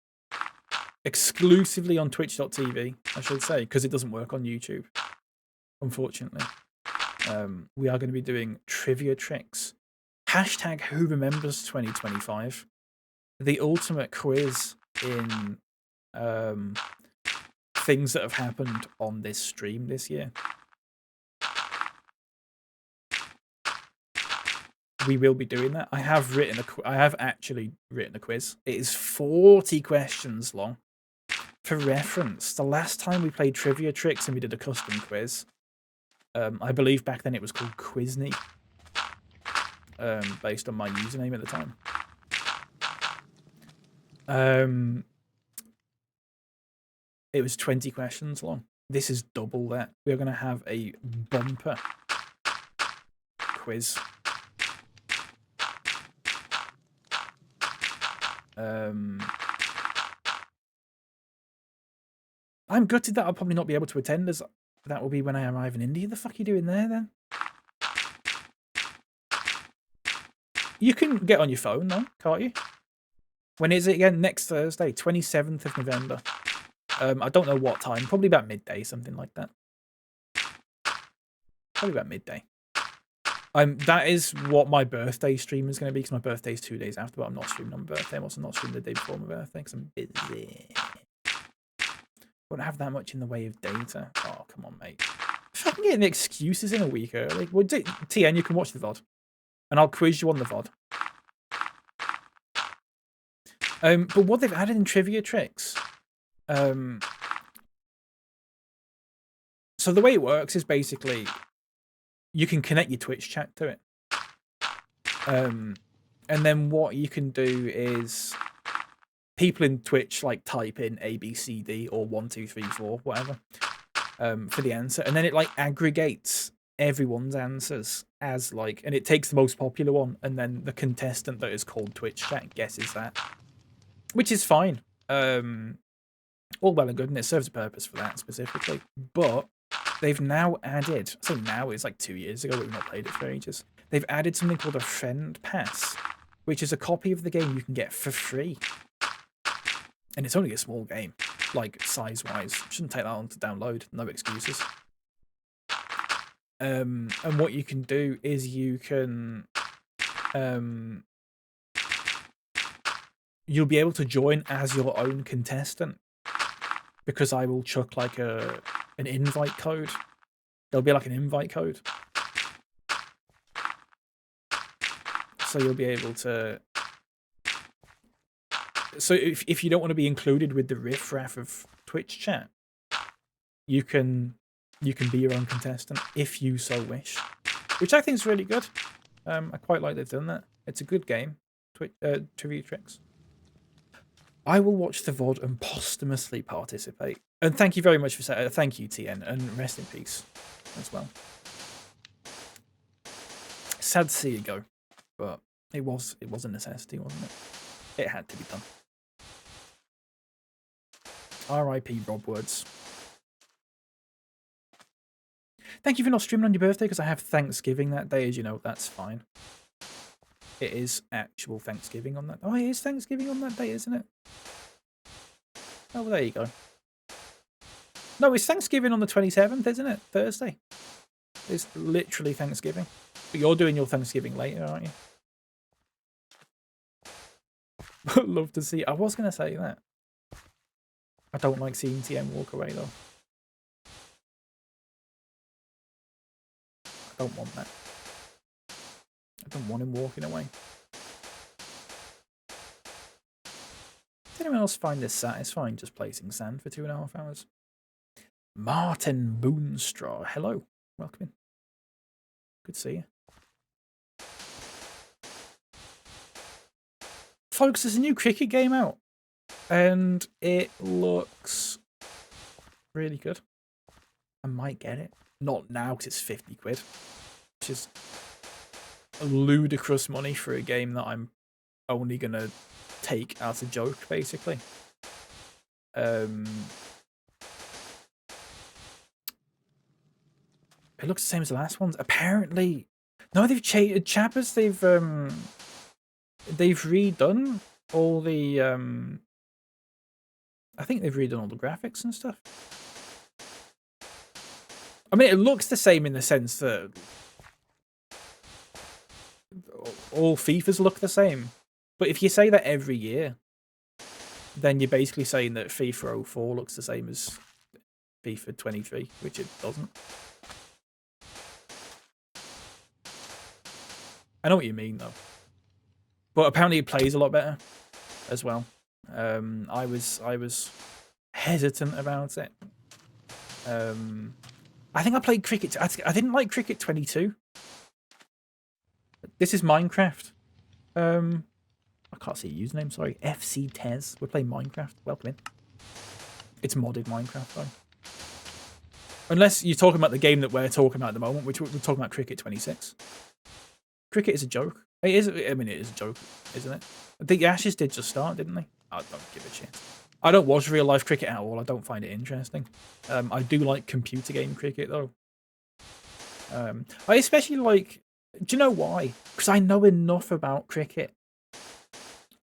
exclusively on twitch.tv, I should say, because it doesn't work on YouTube, unfortunately. We are going to be doing trivia tricks. Hashtag Who Remembers 2025. The ultimate quiz in things that have happened on this stream this year. we will be doing that. I have actually written a quiz. It is 40 questions long. For reference, the last time we played Trivia Tricks and we did a custom quiz, I believe back then it was called Quizney, based on my username at the time. It was 20 questions long. This is double that. We're going to have a bumper quiz. I'm gutted that I'll probably not be able to attend, as that will be when I arrive in India. The fuck are you doing there, then? You can get on your phone, though, can't you? When is it again? Next Thursday, 27th of November. I don't know what time. Probably about midday, something like that. Probably about midday. That is what my birthday stream is going to be, because my birthday is 2 days after, but I'm not streaming on my birthday. I'm also not streaming the day before my birthday, because I'm busy. Won't have that much in the way of data. Oh, come on, mate. If I can get any excuses in a week early. Well, TN, you can watch the VOD. And I'll quiz you on the VOD. But what they've added in Trivia Tricks. So the way it works is basically you can connect your Twitch chat to it. And then what you can do is people in Twitch like type in ABCD or 1 2 3 4 whatever for the answer, and then it like aggregates everyone's answers as like, and it takes the most popular one, and then the contestant that is called Twitch chat guesses that, which is fine. All well and good, and it serves a purpose for that specifically. But they've now added, I say now, it's like 2 years ago, but we've not played it for ages. They've added something called a friend pass, which is a copy of the game you can get for free. And it's only a small game, like size-wise. Shouldn't take that long to download. No excuses. And what you can do is you can, you'll be able to join as your own contestant, because I will chuck like an invite code. There'll be like an invite code, so you'll be able to. So if you don't want to be included with the riffraff of Twitch chat, you can be your own contestant if you so wish, which I think is really good. I quite like they've done that. It's a good game. Trivia Tricks. I will watch the VOD and posthumously participate. And thank you very much for saying. Thank you, TN, and rest in peace as well. Sad to see you go, but it was a necessity, wasn't it? It had to be done. R.I.P. Rob Words. Thank you for not streaming on your birthday, because I have Thanksgiving that day, as you know. That's fine. It is actual Thanksgiving on that. Oh, it is Thanksgiving on that day, isn't it? Oh, well, there you go. No, it's Thanksgiving on the 27th, isn't it? Thursday. It's literally Thanksgiving. But you're doing your Thanksgiving later, aren't you? Love to see. I was going to say that. I don't like seeing TM walk away, though. I don't want that. I don't want him walking away. Did anyone else find this satisfying, just placing sand for 2.5 hours? Martin Boonstraw. Hello. Welcome in. Good to see you. Folks, there's a new cricket game out, and it looks really good. I might get it. Not now, because it's 50 quid, which is ludicrous money for a game that I'm only going to take as a joke, basically. It looks the same as the last ones. Apparently, no, they've changed. Chappers, they've redone all the. I think they've redone all the graphics and stuff. I mean, it looks the same in the sense that all FIFAs look the same. But if you say that every year, then you're basically saying that FIFA 04 looks the same as FIFA 23, which it doesn't. I know what you mean though. But apparently it plays a lot better as well. I was hesitant about it. I think I played Cricket. I didn't like Cricket 22. This is Minecraft. I can't see your username. Sorry, FC Tez. We're playing Minecraft. Welcome in. It's modded Minecraft though. Unless you're talking about the game that we're talking about at the moment, which we're talking about Cricket 26. Cricket is a joke. It is. I mean, it is a joke, isn't it? I think the Ashes did just start, didn't they? I don't give a shit. I don't watch real life cricket at all. I don't find it interesting. I do like computer game cricket though. I especially like. Do you know why? Because I know enough about cricket.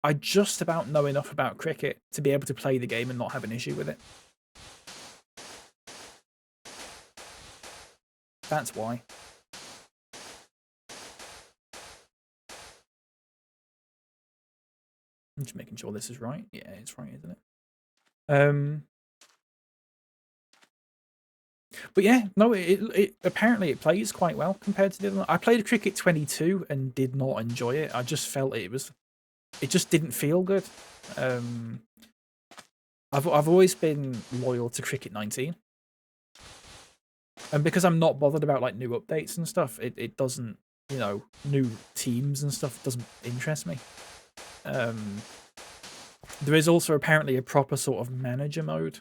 I just about know enough about cricket to be able to play the game and not have an issue with it. That's why. I'm just making sure this is right. Yeah, it's right, isn't it? But yeah, no, it apparently it plays quite well compared to the other one. I played Cricket 22 and did not enjoy it. I just felt it just didn't feel good. I've always been loyal to Cricket 19. And because I'm not bothered about like new updates and stuff, it doesn't, you know, new teams and stuff doesn't interest me. There is also apparently a proper sort of manager mode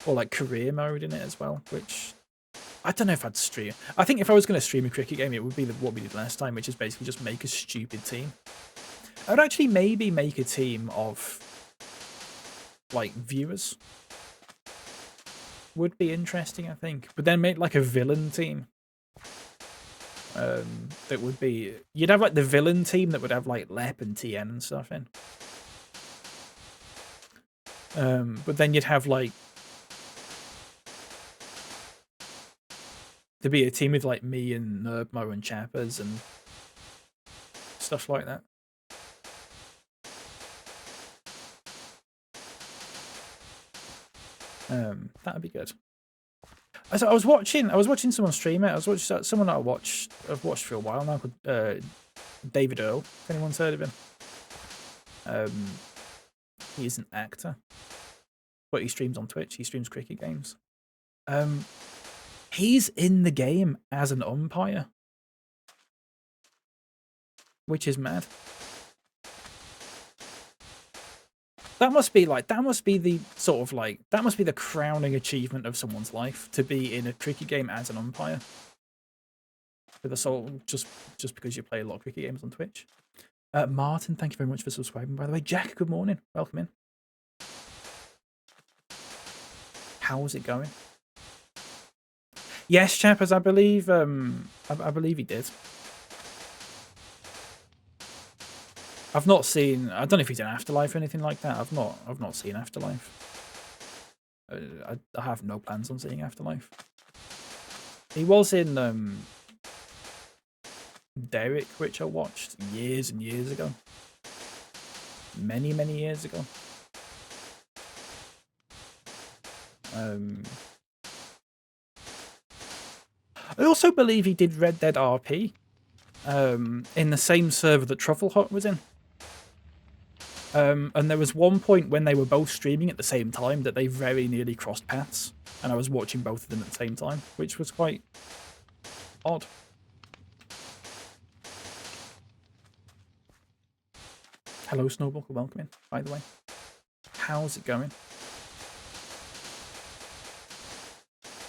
or like career mode in it as well, which I don't know if I'd stream. I think if I was going to stream a cricket game, it would be what we did last time, which is basically just make a stupid team. I would actually maybe make a team of like viewers. Would be interesting, I think. But then make like a villain team. That would be... You'd have like the villain team that would have like Lep and TN and stuff in. But then you'd have like... There'd be a team with like me and Nerdmo and Chappers and stuff like that. That'd be good. So I was watching someone stream it. I was watching someone that I've watched for a while now called David Earl. If anyone's heard of him, he is an actor, but he streams on Twitch. He streams cricket games. He's in the game as an umpire, which is mad. That must be the sort of like, that must be the crowning achievement of someone's life, to be in a cricket game as an umpire. For the soul, just because you play a lot of cricket games on Twitch. Martin, thank you very much for subscribing, by the way. Jack, good morning. Welcome in. How's it going? Yes, Chappers, I believe I believe he did. I've not seen. I don't know if he's in Afterlife or anything like that. I've not seen Afterlife. I have no plans on seeing Afterlife. He was in Derek, which I watched years and years ago. Many years ago. I also believe he did Red Dead RP in the same server that Truffle Hut was in. And there was one point when they were both streaming at the same time that they very nearly crossed paths, and I was watching both of them at the same time, which was quite odd. Hello, Snowball, welcome in, by the way. How's it going?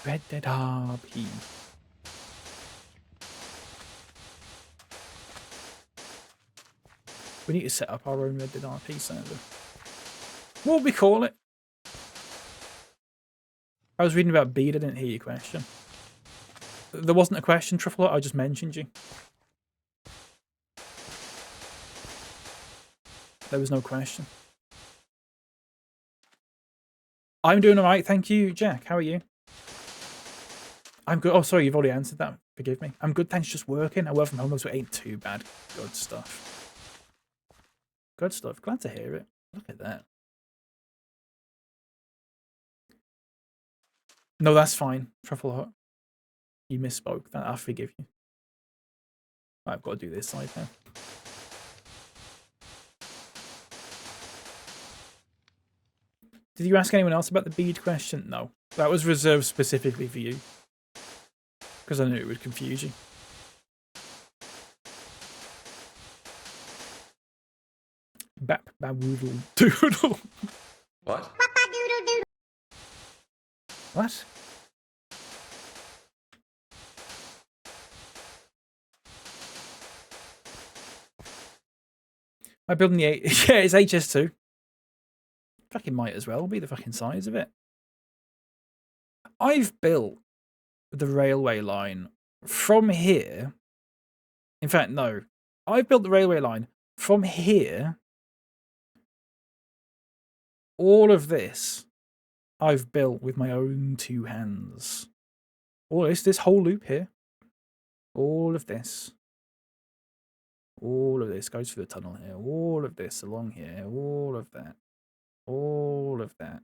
Red Dead RP. We need to set up our own Red Dead RP server. What would we call it? I was reading about Bede, I didn't hear your question. There wasn't a question, Truffle, I just mentioned you. There was no question. I'm doing alright, thank you, Jack. How are you? I'm good. Oh, sorry, you've already answered that. Forgive me. I'm good, thanks, just working. I work from home, so it ain't too bad. Good stuff. Good stuff. Glad to hear it. Look at that. No, that's fine, Truffle Hut. You misspoke. That I'll forgive you. I've got to do this side now. Did you ask anyone else about the bead question? No. That was reserved specifically for you. Because I knew it would confuse you. Bap baboodle doodle. What? What? Am I building the 8? Yeah, it's HS2. Fucking might as well be the fucking size of it. I've built the railway line from here. In fact, no. I've built the railway line from here. All of this I've built with my own 2 hands. All this whole loop here. All of this. All of this goes through the tunnel here. All of this along here. All of that. All of that.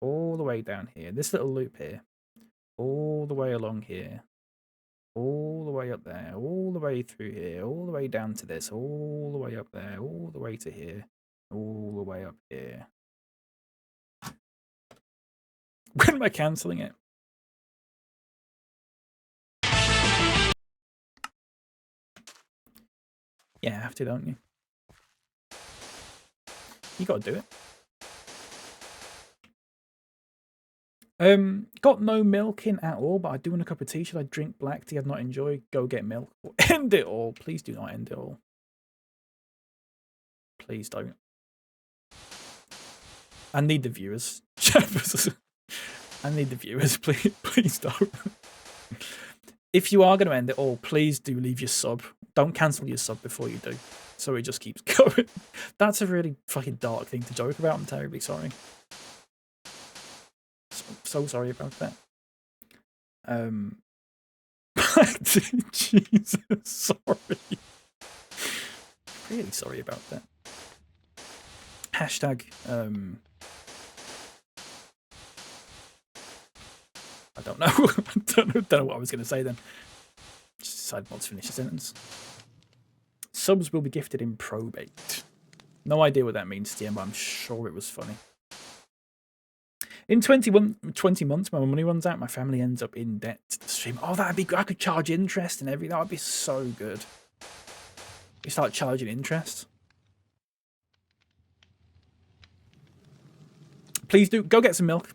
All the way down here. This little loop here. All the way along here. All the way up there. All the way through here. All the way down to this. All the way up there. All the way to here. All the way up here. When am I cancelling it? Yeah, have to, don't you? You gotta do it. Got no milk in at all, but I do want a cup of tea. Should I drink black tea I've not enjoyed? Go get milk. Or end it all. Please do not end it all. Please don't. I need the viewers. I need the viewers, please. Please don't. If you are going to end it all, please do leave your sub. Don't cancel your sub before you do. So it just keeps going. That's a really fucking dark thing to joke about. I'm terribly sorry. So sorry about that. Jesus, sorry. Really sorry about that. Hashtag, I don't know. I don't know what I was going to say then. Just decided not to finish the sentence. Subs will be gifted in probate. No idea what that means, TM, but I'm sure it was funny. In 20 months, when my money runs out, my family ends up in debt to the stream. Oh, that'd be good. I could charge interest and everything. That would be so good. You start charging interest. Please do. Go get some milk.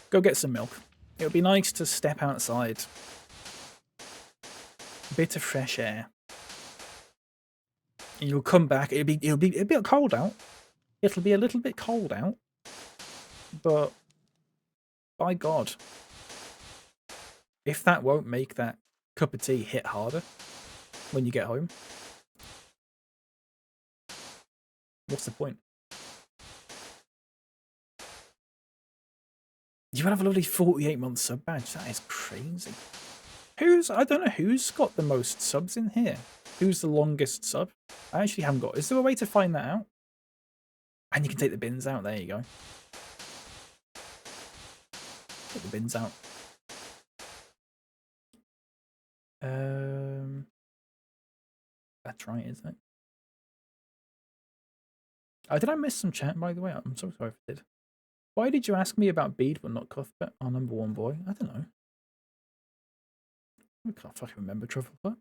Go get some milk. It would be nice to step outside. A bit of fresh air. And you'll come back. It'll be a bit cold out. It'll be a little bit cold out. But by God, if that won't make that cup of tea hit harder when you get home, what's the point? You have a lovely 48-month sub badge. That is crazy. I don't know who's got the most subs in here. Who's the longest sub? I actually haven't got. Is there a way to find that out? And you can take the bins out. There you go. Take the bins out. That's right, isn't it? Oh, did I miss some chat, by the way? I'm so sorry if I did. Why did you ask me about Bede but not Cuthbert, our #1 boy? I don't know. I can't fucking remember Trufflefoot.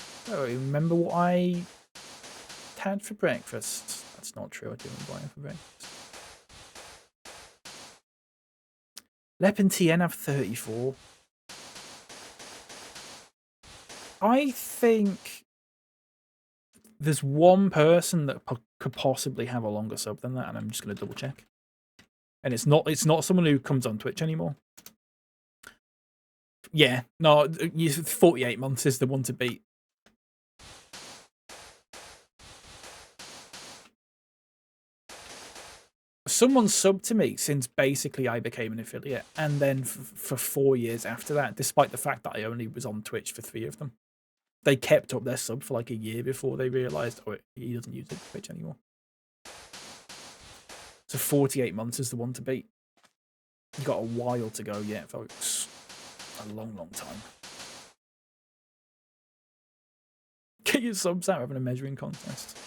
I don't remember what I had for breakfast. That's not true. I didn't buy it for breakfast. Lep and TN have 34. I think there's one person that could possibly have a longer sub than that, and I'm just going to double check. And it's not someone who comes on Twitch anymore. Yeah, no, 48 months is the one to beat. Someone subbed to me since basically I became an affiliate, and then for 4 years after that, despite the fact that I only was on Twitch for 3 of them. They kept up their sub for like a year before they realised, oh, he doesn't use Twitch anymore. So 48 months is the one to beat. You got a while to go yet, folks. A long, long time. Get your subs out having a measuring contest.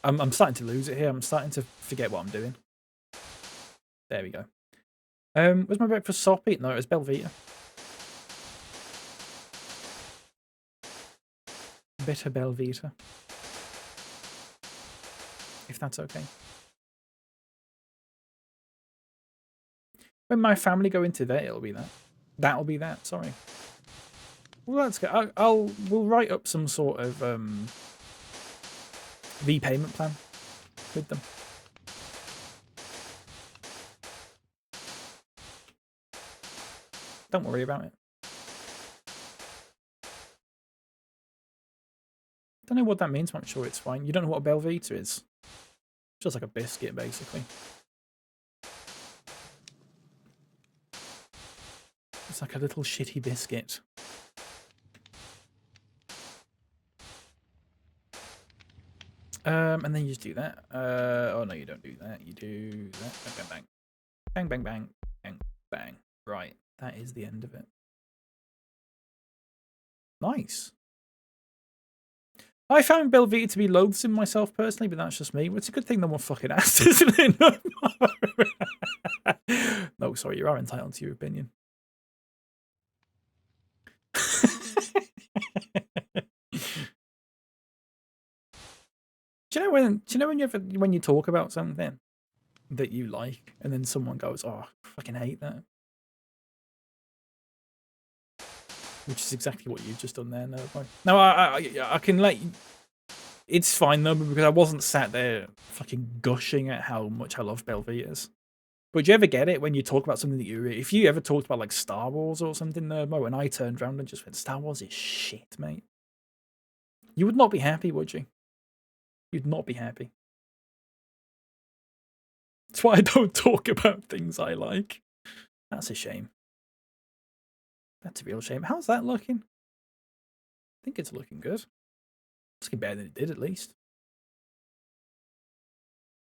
I'm starting to lose it here. I'm starting to forget what I'm doing. There we go. Was my breakfast soppy? No, it was Belvita. Bitter Belvita. If that's okay. When my family go into that, it'll be that. That'll be that, sorry. Well, that's good. We'll write up some sort of repayment plan with them. Don't worry about it. Don't know what that means, but I'm sure it's fine. You don't know what a Belvita is? Just like a biscuit, basically. It's like a little shitty biscuit. And then you just do that. Oh no, you don't do that. You do that. Bang, bang, bang. Bang, bang, bang. Bang, bang. Right. That is the end of it. Nice. I found Belvita to be loathsome myself personally, but that's just me. It's a good thing no one fucking asked, isn't it? No, sorry, you are entitled to your opinion. Do you know when you talk about something that you like, and then someone goes, "Oh, I fucking hate that," which is exactly what you've just done there. No, I can let you. It's fine though, because I wasn't sat there fucking gushing at how much I love Belvitas. But do you ever get it when you talk about something that if you ever talked about like Star Wars or something, Mo, and I turned around and just went, "Star Wars is shit, mate." You would not be happy, would you? You'd not be happy. That's why I don't talk about things I like. That's a shame. That's a real shame. How's that looking? I think it's looking good. It's looking better than it did, at least.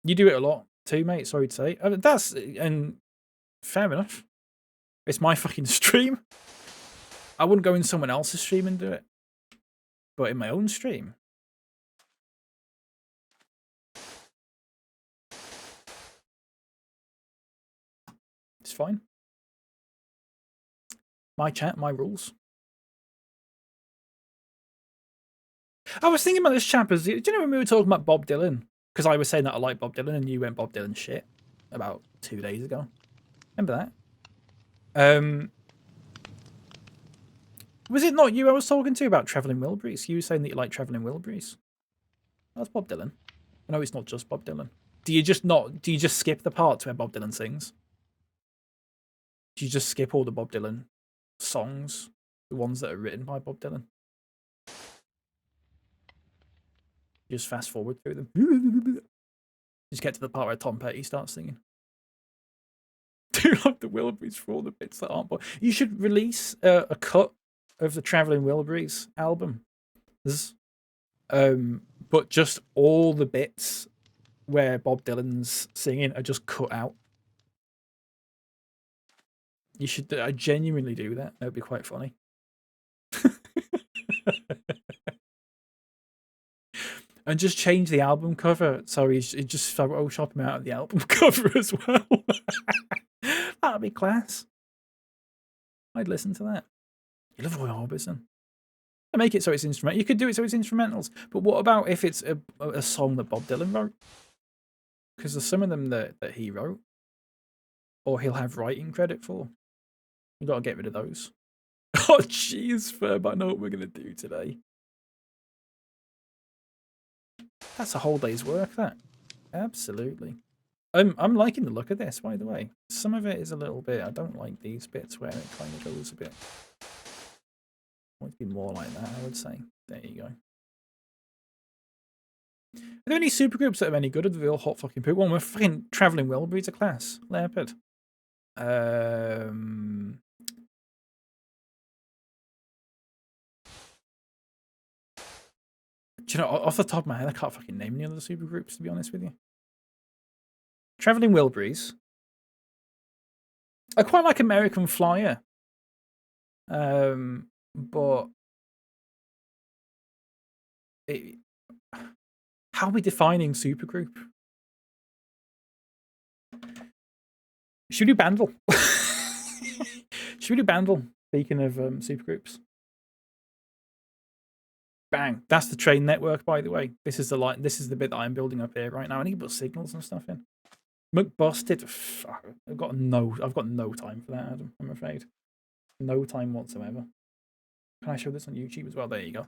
You do it a lot too, mate. Sorry to say. And fair enough. It's my fucking stream. I wouldn't go in someone else's stream and do it. But in my own stream, it's fine. My chat, my rules. I was thinking about this chap as, do you know when we were talking about Bob Dylan? Because I was saying that I like Bob Dylan and you went Bob Dylan shit about 2 days ago. Remember that? Was it not you I was talking to about Travelling Wilburys? You were saying that you like Travelling Wilburys. That's Bob Dylan. I know it's not just Bob Dylan. Do you just skip the parts where Bob Dylan sings? Do you just skip all the Bob Dylan songs? The ones that are written by Bob Dylan? You just fast forward through them. Just get to the part where Tom Petty starts singing. Do you like the Wilburys for all the bits that aren't? You should release a cut of the Travelling Wilburys album. But just all the bits where Bob Dylan's singing are just cut out. You should genuinely do that. That would be quite funny. And just change the album cover. So he just Photoshop him out of the album cover as well. That'd be class. I'd listen to that. You love Roy Orbison. Make it so it's instrumental. You could do it so it's instrumentals. But what about if it's a song that Bob Dylan wrote? Because there's some of them that he wrote. Or he'll have writing credit for. You got to get rid of those. Oh, jeez, Ferb, I know what we're going to do today. That's a whole day's work, that. Absolutely. I'm liking the look of this, by the way. Some of it is a little bit... I don't like these bits where it kind of goes a bit... I want it to be more like that, I would say. There you go. Are there any supergroups that are any good, or do they all hot fucking poop? Well, we're fucking Travelling Wilburys a class. Leopard. Do you know, off the top of my head, I can't fucking name any other supergroups, to be honest with you. Travelling Wilburys. I quite like American Flyer. But how are we defining supergroup? Should we do Bandle? Should we do Bandle? Speaking of supergroups. Bang. That's the train network, by the way. This is the line. This is the bit that I'm building up here right now. I need to put signals and stuff in. McBusted. Fuck. I've got no time for that, Adam. I'm afraid. No time whatsoever. Can I show this on YouTube as well? There you go.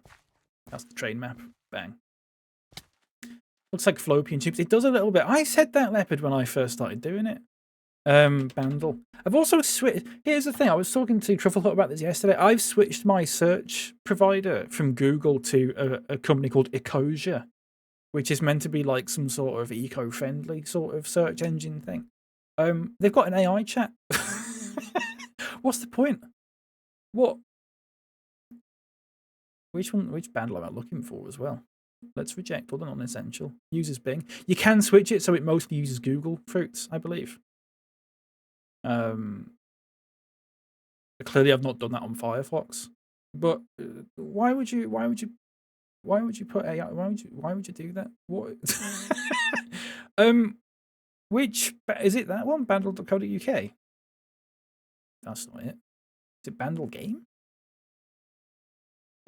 That's the train map. Bang. Looks like Fallopian tubes. It does a little bit. I said that, Leopard, when I first started doing it. Bandle. I've also switched. Here's the thing. I was talking to Trufflehut about this yesterday. I've switched my search provider from Google to a company called Ecosia, which is meant to be like some sort of eco-friendly sort of search engine thing. They've got an AI chat. What's the point? What? Which Bandle am I looking for as well? Let's reject all the non-essential. Uses Bing. You can switch it so it mostly uses Google Fruits, I believe. Clearly I've not done that on Firefox. But why would you put AI? Why would you do that? What? Which is it? That one, Bandle.co.uk. That's not it. Is it Bandle Game?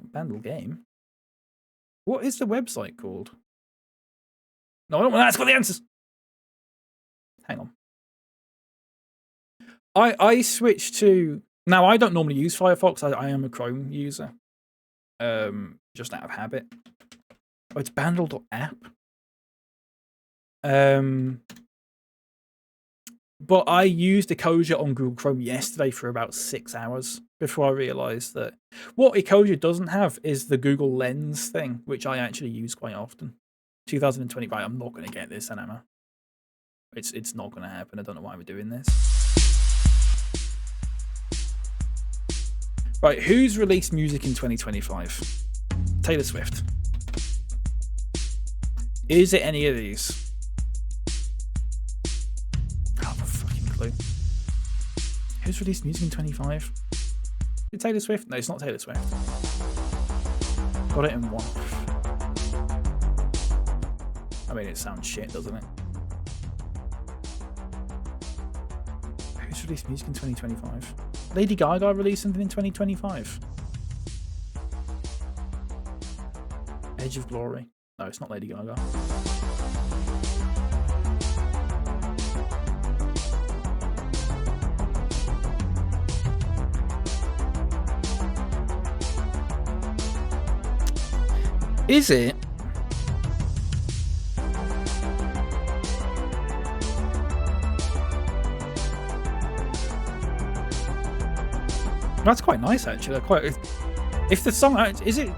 Bandle Game. What is the website called? No, I don't want to ask for the answers. Hang on. I switched to now. I don't normally use Firefox. I am a Chrome user, just out of habit. Oh, it's Bandle.app. But I used Ecosia on Google Chrome yesterday for about 6 hours before I realized that what Ecosia doesn't have is the Google Lens thing, which I actually use quite often. 2025. I'm not going to get this, Anna. It's not going to happen. I don't know why we're doing this. Right, who's released music in 2025? Taylor Swift. Is it any of these? I have a fucking clue. Who's released music in 25? Is it Taylor Swift? No, it's not Taylor Swift. Got it in one. I mean, it sounds shit, doesn't it? Who's released music in 2025? Lady Gaga released something in 2025. Edge of Glory. No, it's not Lady Gaga. Is it? That's quite nice, actually. If the song is it,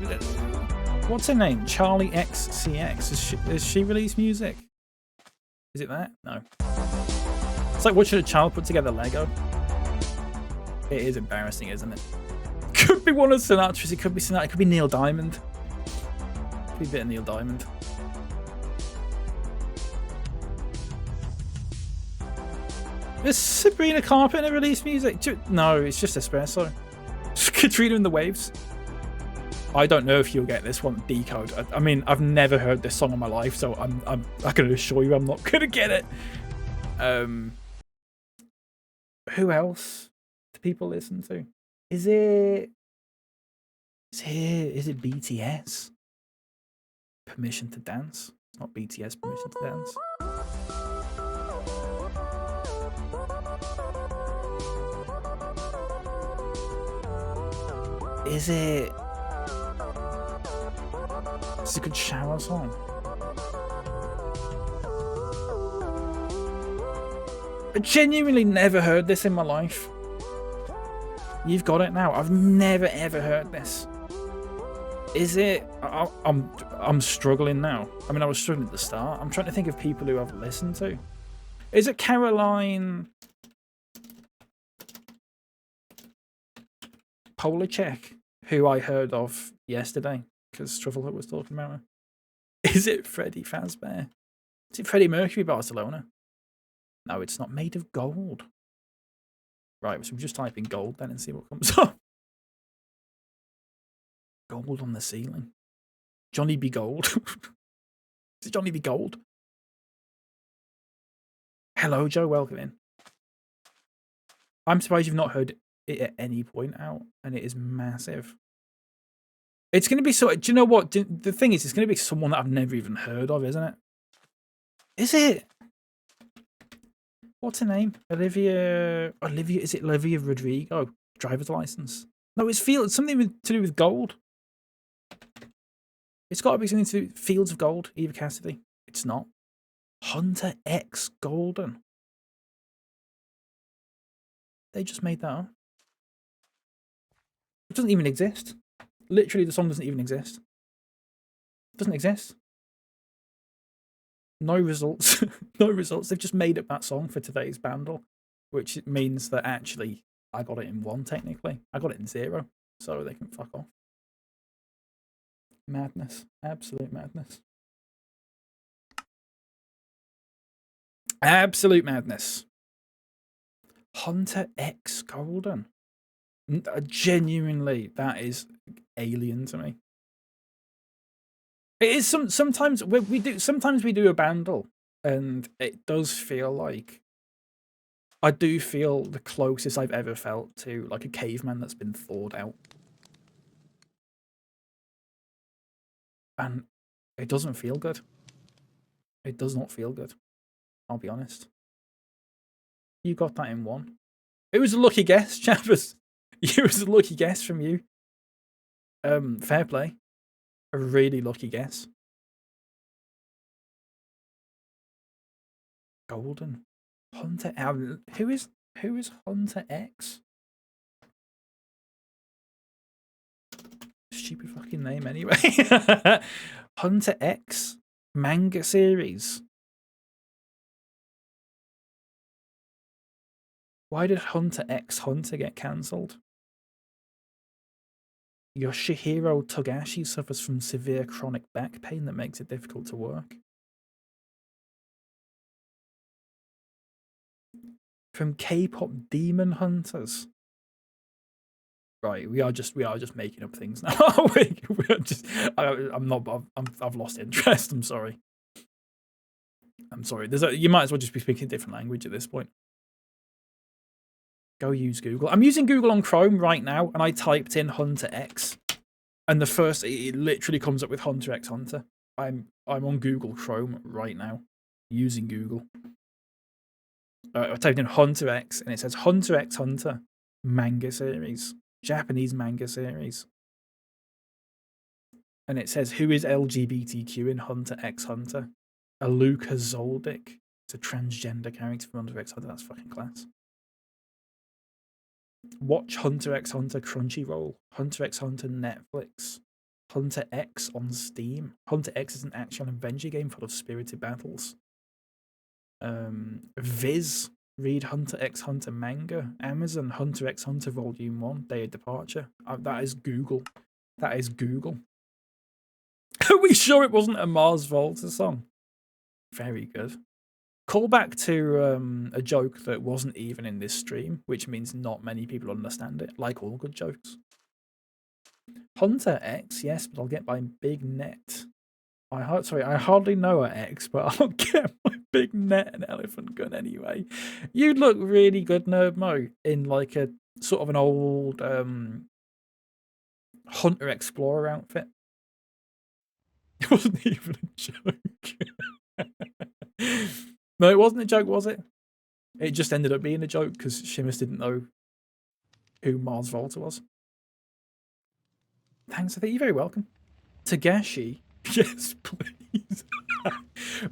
what's her name? Charlie XCX. Has she released music? Is it that? No. It's like watching a child put together Lego. It is embarrassing, isn't it? Could be one of Sinatra's. It could be Sinatra. It could be Neil Diamond. Could be a bit of Neil Diamond. Has Sabrina Carpenter released music? No, it's just Espresso. Katrina and the Waves. I don't know if you'll get this one. Decode. I mean, I've never heard this song in my life, so I can assure you I'm not gonna get it. Who else do people listen to? Is it BTS? Permission to Dance. It's not BTS. Permission to Dance. Is it? It's a good shower song. I genuinely never heard this in my life. You've got it now. I've never ever heard this. Is it? I'm struggling now. I mean, I was struggling at the start. I'm trying to think of people who I've listened to. Is it Caroline Polachek, who I heard of yesterday because Trufflehut was talking about her? Is it Freddie Fazbear? Is it Freddie Mercury, Barcelona? No, it's not. Made of Gold. Right, so we'll just type in gold then and see what comes up. Gold on the ceiling. Johnny B. Gold. Is it Johnny B. Gold? Hello, Joe. Welcome in. I'm surprised you've not heard it at any point out, and it is massive. It's going to be so. Do you know what? The thing is, it's going to be someone that I've never even heard of, isn't it? Is it? What's her name? Olivia. Is it Olivia Rodrigo? Driver's license. No, it's something to do with gold. It's got to be something to do with Fields of Gold, Eva Cassidy. It's not. Hunter X Golden. They just made that up. It doesn't even exist. Literally, the song doesn't even exist. It doesn't exist. No results. No results. They've just made up that song for today's bundle, which means that actually I got it in 1 technically. I got it in 0, so they can fuck off. Madness. Absolute madness. Absolute madness. Hunter X Golden. Genuinely, that is alien to me. It is sometimes we do a bundle, and it does feel like I do feel the closest I've ever felt to like a caveman that's been thawed out. And it doesn't feel good. It does not feel good. I'll be honest. You got that in 1. It was a lucky guess, Chappers. It was a lucky guess from you. Fair play. A really lucky guess. Golden. Hunter. Who is Hunter X? Stupid fucking name anyway. Hunter X manga series. Why did Hunter X Hunter get cancelled? Yoshihiro Togashi suffers from severe chronic back pain that makes it difficult to work. From K-pop Demon Hunters. Right, we are just making up things now. I've lost interest. I'm sorry. You might as well just be speaking a different language at this point. Go use Google. I'm using Google on Chrome right now, and I typed in Hunter X, and it literally comes up with Hunter X Hunter. I'm on Google Chrome right now, using Google. I typed in Hunter X, and it says Hunter X Hunter manga series, Japanese manga series, and it says who is LGBTQ in Hunter X Hunter? Aluka Zoldyck. It's a transgender character from Hunter X Hunter. That's fucking class. Watch Hunter X Hunter Crunchyroll, Hunter X Hunter Netflix, Hunter X on Steam. Hunter X is an action-adventure game full of spirited battles. Viz, read Hunter X Hunter manga. Amazon, Hunter X Hunter Volume 1, Day of Departure. That is Google. That is Google. Are we sure it wasn't a Mars Volta song? Very good. Call back to a joke that wasn't even in this stream, which means not many people understand it, like all good jokes. Hunter X, yes, but I'll get my big net. I hardly know her X, but I'll get my big net and elephant gun anyway. You'd look really good, Nerd Mo, in like a sort of an old Hunter Explorer outfit. It wasn't even a joke. No, it wasn't a joke, was it? It just ended up being a joke because Shimus didn't know who Mars Volta was. Thanks, I think you're very welcome. Tagashi, yes, please.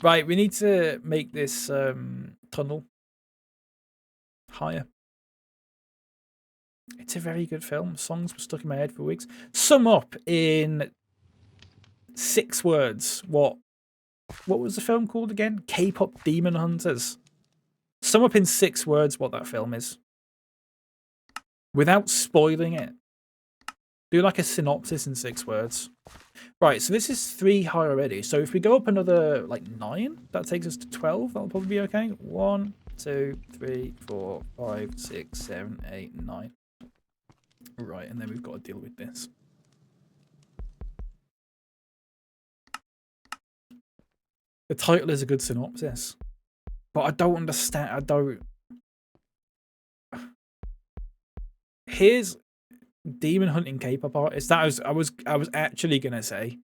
Right, we need to make this tunnel higher. It's a very good film. Songs were stuck in my head for weeks. Sum up in 6 words. What was the film called again? K-pop Demon Hunters. Sum up in 6 words what that film is. Without spoiling it. Do like a synopsis in 6 words. Right, so this is 3 high already. So if we go up another, like, 9, that takes us to 12. That'll probably be okay. 1, 2, 3, 4, 5, 6, 7, 8, 9. Right, and then we've got to deal with this. The title is a good synopsis, but I don't understand. I don't. Here's demon hunting K-pop artist. That I was actually gonna say,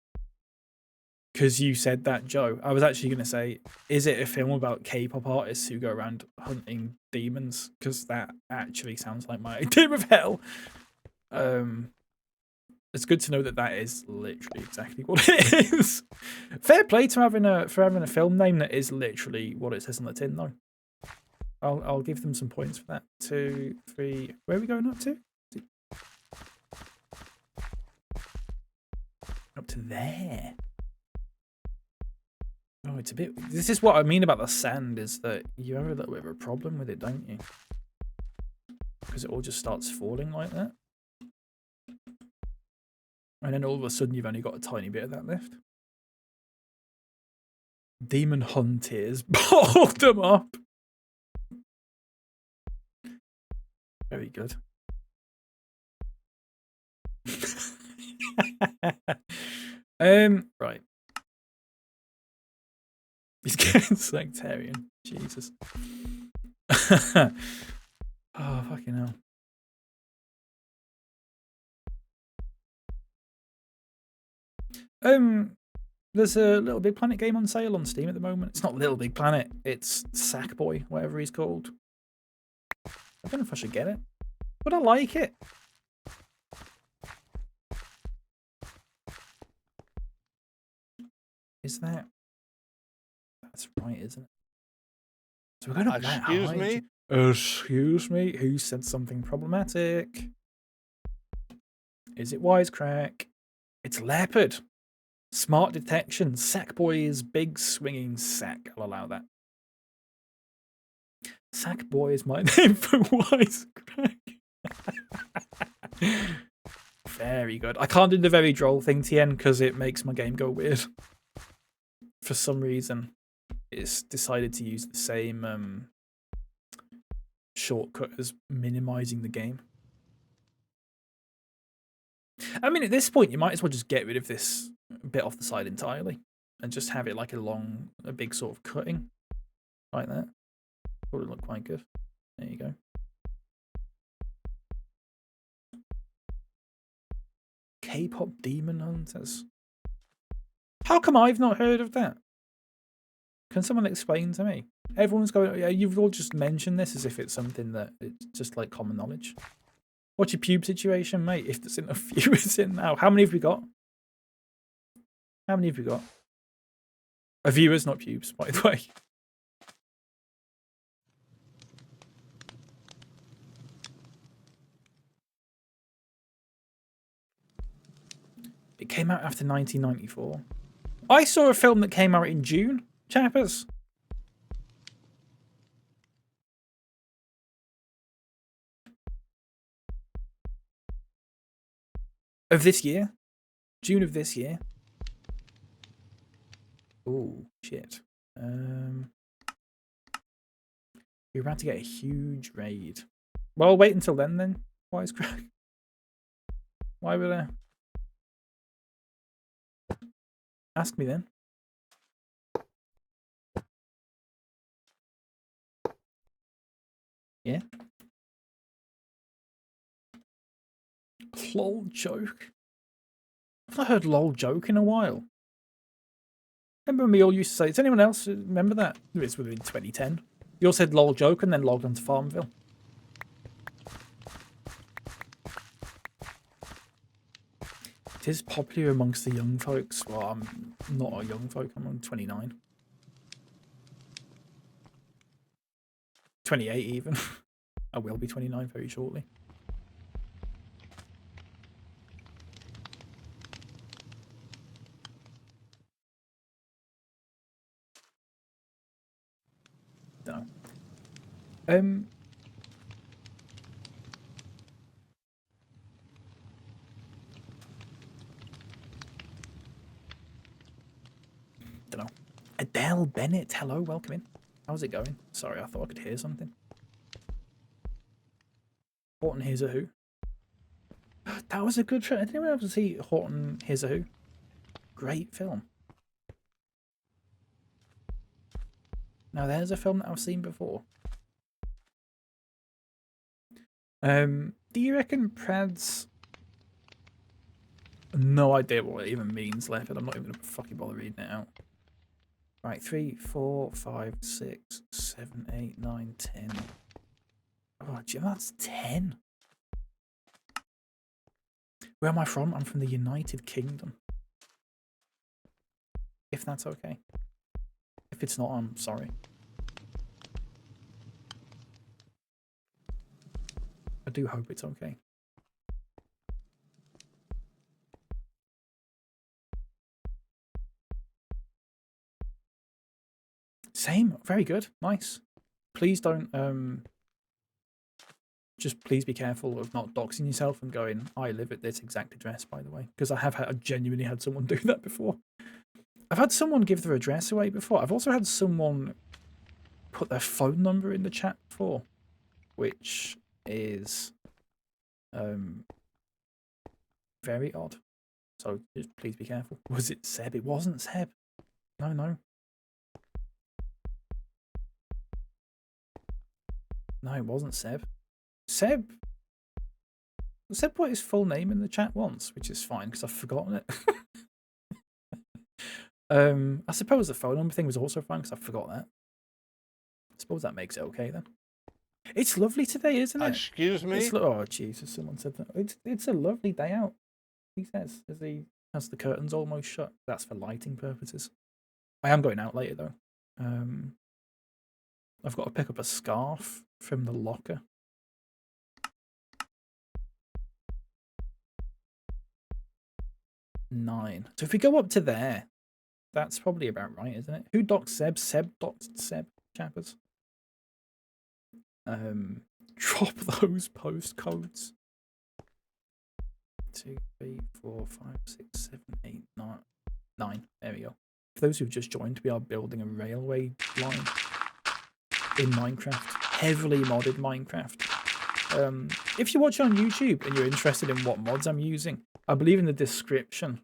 because you said that, Joe. I was actually gonna say, is it a film about K-pop artists who go around hunting demons? Because that actually sounds like my idea of hell. It's good to know that that is literally exactly what it is. Fair play to having a film name that is literally what it says on the tin, though. I'll give them some points for that. 2, 3. Where are we going up to? Up to there. Oh, it's a bit. This is what I mean about the sand, is that you have a little bit of a problem with it, don't you? Because it all just starts falling like that. And then all of a sudden you've only got a tiny bit of that left. Demon Hunters balled them up. Very good. Right. He's getting sectarian. Jesus. Oh, fucking hell. There's a Little Big Planet game on sale on Steam at the moment. It's not Little Big Planet, it's Sackboy, whatever he's called. I don't know if I should get it, but I like it. Is that? That's right, isn't it? So we're going up that high. Excuse me? Excuse me? Who said something problematic? Is it Wisecrack? It's Leopard. Smart detection. Sackboy is big swinging sack. I'll allow that. Sackboy is my name for Wisecrack. Very good. I can't do the very droll thing, TN, because it makes my game go weird. For some reason, it's decided to use the same shortcut as minimizing the game. I mean, at this point, you might as well just get rid of this bit off the side entirely and just have it like a big sort of cutting like that. Probably look quite good. There you go. K-pop demon hunters. How come I've not heard of that? Can someone explain to me? Everyone's going, yeah, you've all just mentioned this as if it's something that it's just like common knowledge. What's your pube situation, mate? If there's enough viewers in now. How many have we got? How many have we got? Viewers, not pubes, by the way. It came out after 1994. I saw a film that came out in June, chappers. Of this year. June of this year. Oh, shit. You're about to get a huge raid. Well, wait until then. Wisecrack. Why would I? Ask me then. Yeah. Lol joke. I've not heard lol joke in a while. Remember when we all used to say, does anyone else remember that? It's within 2010. You all said lol joke and then logged onto Farmville. It is popular amongst the young folks. Well, I'm not a young folk, I'm on 29. 28 even. I will be 29 very shortly. Don't know. Don't know. Adele Bennett, hello, welcome in. How's it going? Sorry, I thought I could hear something. Horton Hears a Who. That was a good show. Did anyone ever see Horton Hears a Who? Great film. Now there's a film that I've seen before. Do you reckon Prads? No idea what it even means, Leopard. I'm not even gonna fucking bother reading it out. Right, 3, 4, 5, 6, 7, 8, 9, 10. Oh, Jim, that's 10. Where am I from? I'm from the United Kingdom. If that's okay. If it's not, I'm sorry. I do hope it's okay. Same. Very good. Nice. Please don't, just please be careful of not doxing yourself and going, I live at this exact address, by the way. Because I genuinely had someone do that before. I've had someone give their address away before. I've also had someone put their phone number in the chat before, which is very odd. So just please be careful. Was it Seb? It wasn't Seb. No, no. No, it wasn't Seb. Seb put his full name in the chat once, which is fine because I've forgotten it. I suppose the phone number thing was also fine because I forgot that. I suppose that makes it okay then. It's lovely today, isn't it? Excuse me? Oh, Jesus, someone said that. It's a lovely day out, he says, as he has the curtains almost shut. That's for lighting purposes. I am going out later, though. I've got to pick up a scarf from the locker. Nine. So if we go up to there, that's probably about right, isn't it? Who docked Seb? Seb docked Seb, chappers. Drop those postcodes. 2, 3, 4, 5, 6, 7, 8, 9. There we go. For those who've just joined, we are building a railway line in Minecraft. Heavily modded Minecraft. If you watch on YouTube and you're interested in what mods I'm using, I believe in the description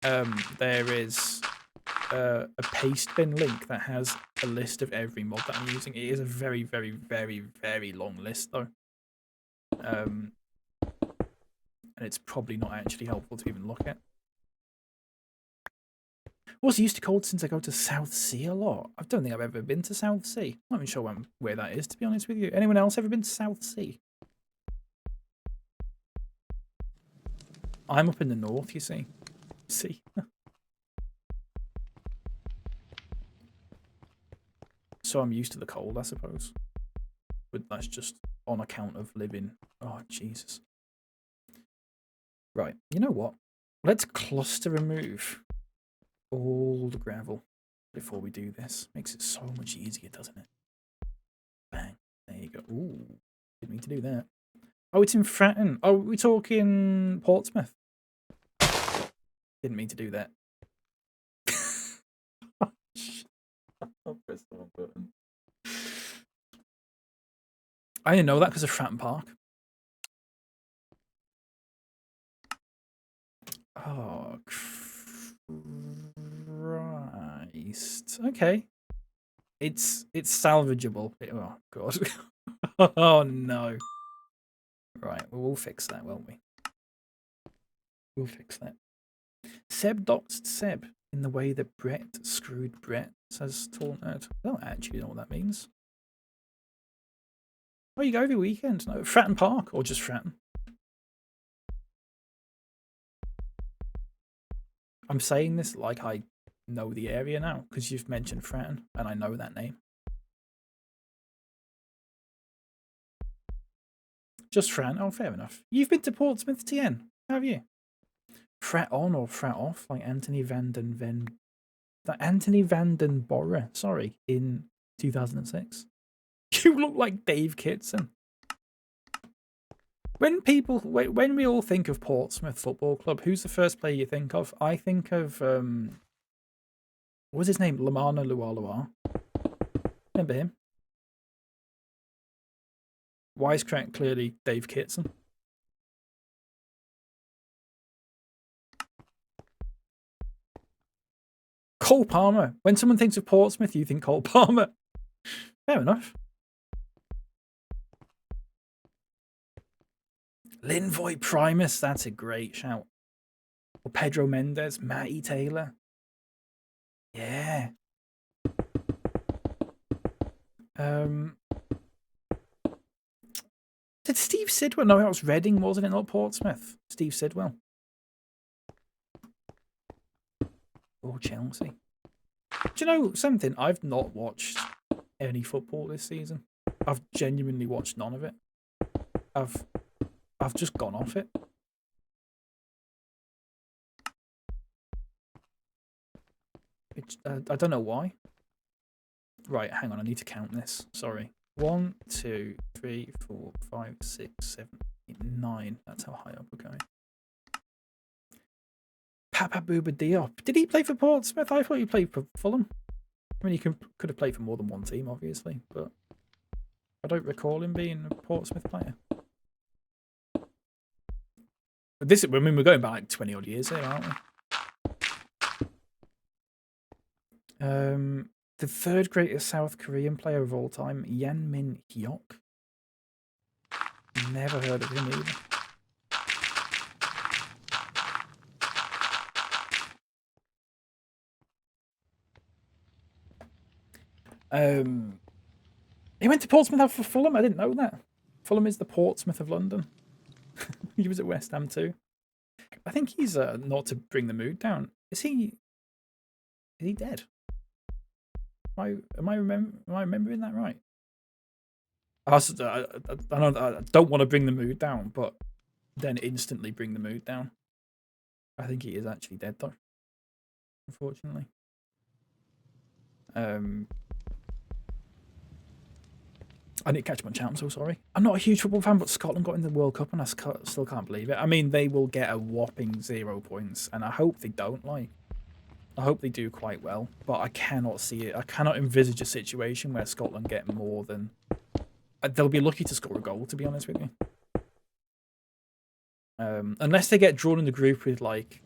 there is a paste bin link that has a list of every mod that I'm using. It is a very, very, very, very long list though. And it's probably not actually helpful to even look at. What's it used to called since I go to South Sea a lot? I don't think I've ever been to South Sea. I'm not even sure where that is, to be honest with you. Anyone else ever been to South Sea? I'm up in the north, you see. So I'm used to the cold, I suppose. But that's just on account of living. Oh, Jesus. Right, you know what? Let's cluster remove all the gravel before we do this. Makes it so much easier, doesn't it? Bang. There you go. Ooh, didn't mean to do that. Oh, it's in Fratton. Oh, we're talking Portsmouth. Didn't mean to do that. I'll press the wrong button. I didn't know that because of Fratton Park. Oh, Christ. Okay. It's salvageable. Oh, God. Oh, no. Right, well, we'll fix that, won't we? We'll fix that. Seb doxed Seb in the way that Brett screwed Brett, says Tall Nerd. I don't actually know what that means. Oh, you go every weekend? No, Fratton Park, or just Fratton? I'm saying this like I know the area now, because you've mentioned Fratton, and I know that name. Just Fratton? Oh, fair enough. You've been to Portsmouth, TN, have you? Frat on or frat off, like Anthony Van Den Bora, sorry, in 2006. You look like Dave Kitson. When we all think of Portsmouth Football Club, who's the first player you think of? I think of, what was his name? Lamana Lualua. Remember him? Wisecrack, clearly Dave Kitson. Cole Palmer. When someone thinks of Portsmouth, you think Cole Palmer. Fair enough. Linvoy Primus, that's a great shout. Or Pedro Mendes, Matty Taylor. Yeah. Did Steve Sidwell? No, that was Reading, wasn't it? Not Portsmouth. Steve Sidwell. Oh, Chelsea. Do you know something? I've not watched any football this season. I've genuinely watched none of it. I've just gone off it. I don't know why. Right, hang on. I need to count this. Sorry. 1, 2, 3, 4, 5, 6, 7, 8, 9. That's how high up we're going. Papa Bouba Diop. Did he play for Portsmouth? I thought he played for Fulham. I mean, he could have played for more than one team, obviously, but I don't recall him being a Portsmouth player. But this, I mean, we're going back like 20 odd years here, aren't we? The third greatest South Korean player of all time, Yan Min Hyuk. Never heard of him either. He went to Portsmouth for Fulham. I didn't know that. Fulham is the Portsmouth of London. He was at West Ham too. I think he's not to bring the mood down. Is he dead? Am I remembering that right? I don't want to bring the mood down, but then instantly bring the mood down. I think he is actually dead though. Unfortunately. I didn't catch much out. I'm so sorry. I'm not a huge football fan, but Scotland got in the World Cup, and I still can't believe it. I mean, they will get a whopping 0 points, and I hope they don't. Like, I hope they do quite well, but I cannot see it. I cannot envisage a situation where Scotland get more than. They'll be lucky to score a goal, to be honest with you. Unless they get drawn in the group with like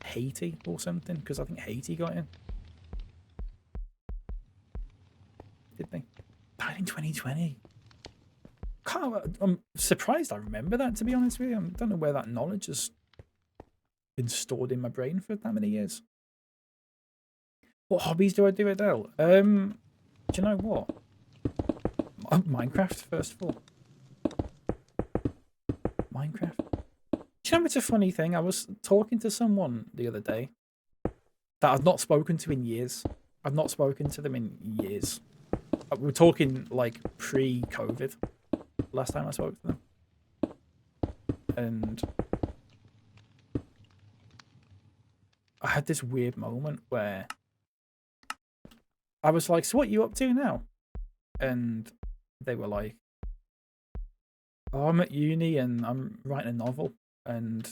Haiti or something, because I think Haiti got in. Did they? Died in 2020. I'm surprised I remember that, to be honest with you. I don't know where that knowledge has been stored in my brain for that many years. What hobbies do I do, Adele? Do you know what? Minecraft, first of all. Minecraft. Do you know it's a funny thing? I was talking to someone the other day that I've not spoken to in years. I've not spoken to them in years. We're talking like pre-COVID. Last time I spoke to them. And I had this weird moment where I was like, so what are you up to now? And they were like, oh, I'm at uni and I'm writing a novel and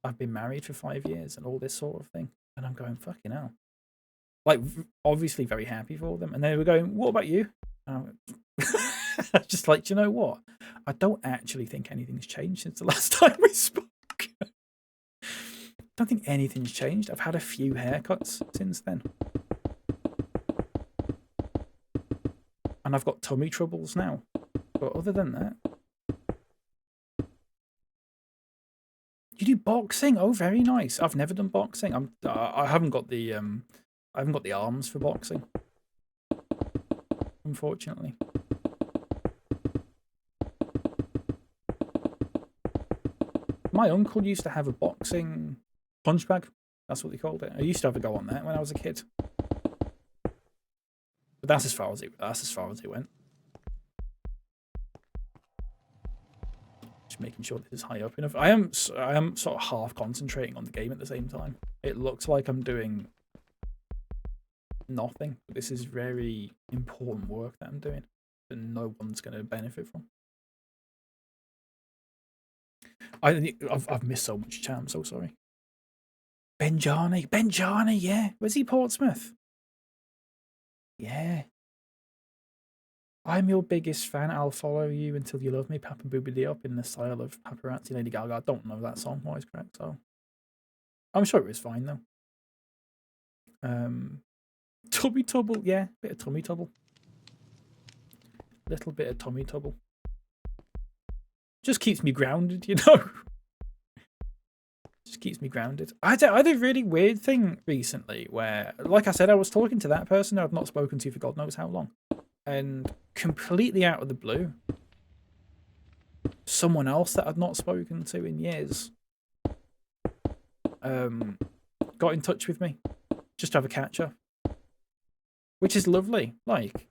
I've been married for 5 years and all this sort of thing. And I'm going, fucking hell. Like, obviously very happy for them. And they were going, what about you? And I went, just like, do you know what? I don't actually think anything's changed since the last time we spoke. I don't think anything's changed. I've had a few haircuts since then. And I've got tummy troubles now. But other than that. You do boxing? Oh, very nice. I've never done boxing. I haven't got the arms for boxing. Unfortunately. My uncle used to have a boxing punch bag. That's what they called it. I used to have a go on that when I was a kid. But that's as far as it went. Just making sure this is high up enough. I am sort of half concentrating on the game at the same time. It looks like I'm doing nothing, but this is very important work that I'm doing that no one's going to benefit from. I've missed so much chat. I'm so sorry. Benjani, yeah. Where's he? Portsmouth. Yeah. I'm your biggest fan. I'll follow you until you love me. Papa Booby Diop in the style of Paparazzi Lady Gaga. I don't know that song. Why is correct? So I'm sure it was fine though. Tummy trouble, yeah, bit of tummy trouble. Little bit of tummy trouble. Just keeps me grounded, you know. Just keeps me grounded. I had a really weird thing recently where, like I said, I was talking to that person I've not spoken to for God knows how long, and completely out of the blue, someone else that I'd not spoken to in years got in touch with me just to have a catch up, which is lovely. Like,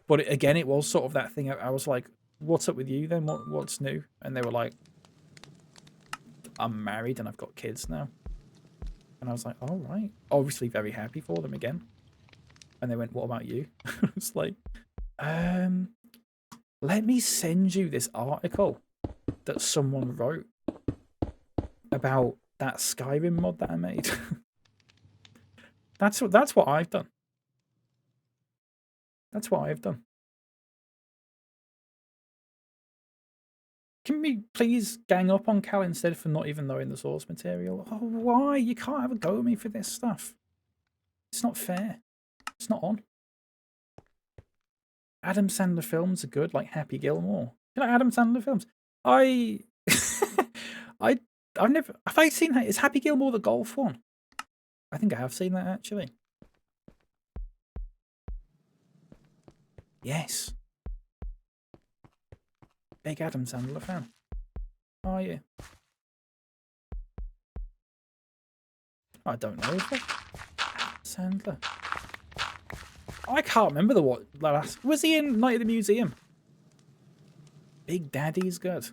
but again, it was sort of that thing. I was like, "What's up with you then? What's new?" And they were like, "I'm married and I've got kids now." And I was like, "All right." Obviously, very happy for them again. And they went, "What about you?" I was like, let me send you this article that someone wrote about that Skyrim mod that I made." That's what I've done. That's what I've done. Can we please gang up on Cal instead for not even knowing the source material? Oh, why? You can't have a go at me for this stuff. It's not fair. It's not on. Adam Sandler films are good, like Happy Gilmore. You know Adam Sandler films? I've never... Have I seen that? Is Happy Gilmore the golf one? I think I have seen that, actually. Yes. Big Adam Sandler fan. Are you? I don't know. Sandler. I can't remember the last... Was he in Night at the Museum? Big Daddy's good.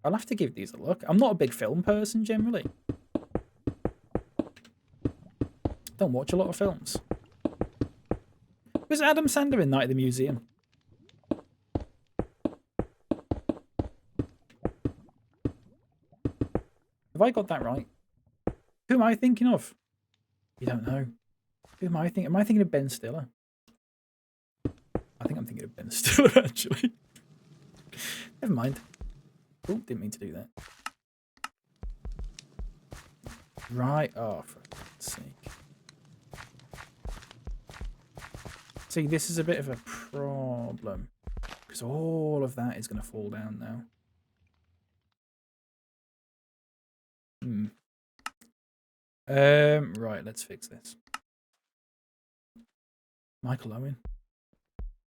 I'll have to give these a look. I'm not a big film person, generally. Don't watch a lot of films. Was Adam Sandler in Night at the Museum? Have I got that right? Who am I thinking of? You don't know. Who am I thinking? Am I thinking of Ben Stiller? I think I'm thinking of Ben Stiller, actually. Never mind. Oh, didn't mean to do that. Right. Oh, for God's sake. See, this is a bit of a problem. Because all of that is going to fall down now. Right, let's fix this. Michael Owen.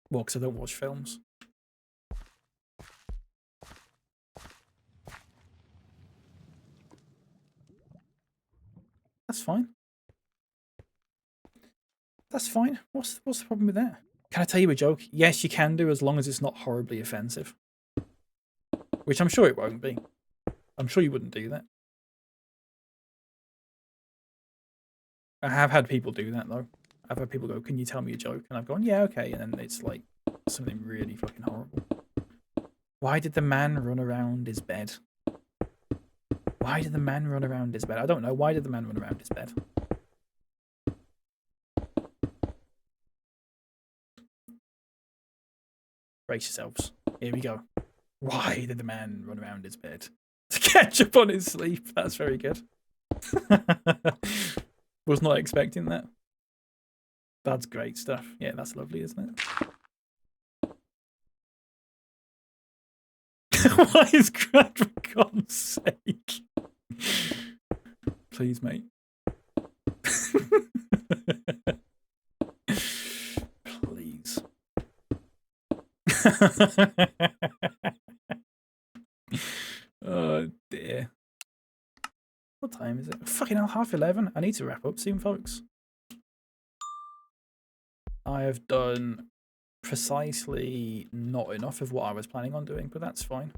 Well, because I don't watch films. That's fine. That's fine. What's the problem with that? Can I tell you a joke? Yes, you can do, as long as it's not horribly offensive. Which I'm sure it won't be. I'm sure you wouldn't do that. I have had people do that, though. I've had people go, "Can you tell me a joke?" And I've gone, "Yeah, okay." And then it's like something really fucking horrible. Why did the man run around his bed? Why did the man run around his bed? I don't know. Why did the man run around his bed? Brace yourselves. Here we go. Why did the man run around his bed? To catch up on his sleep. That's very good. Was not expecting that. That's great stuff. Yeah, that's lovely, isn't it? Why is Grad for God's sake? Please, mate. Please. Oh dear. What time is it? Fucking hell, 11:30. I need to wrap up soon, folks. I have done precisely not enough of what I was planning on doing, but that's fine.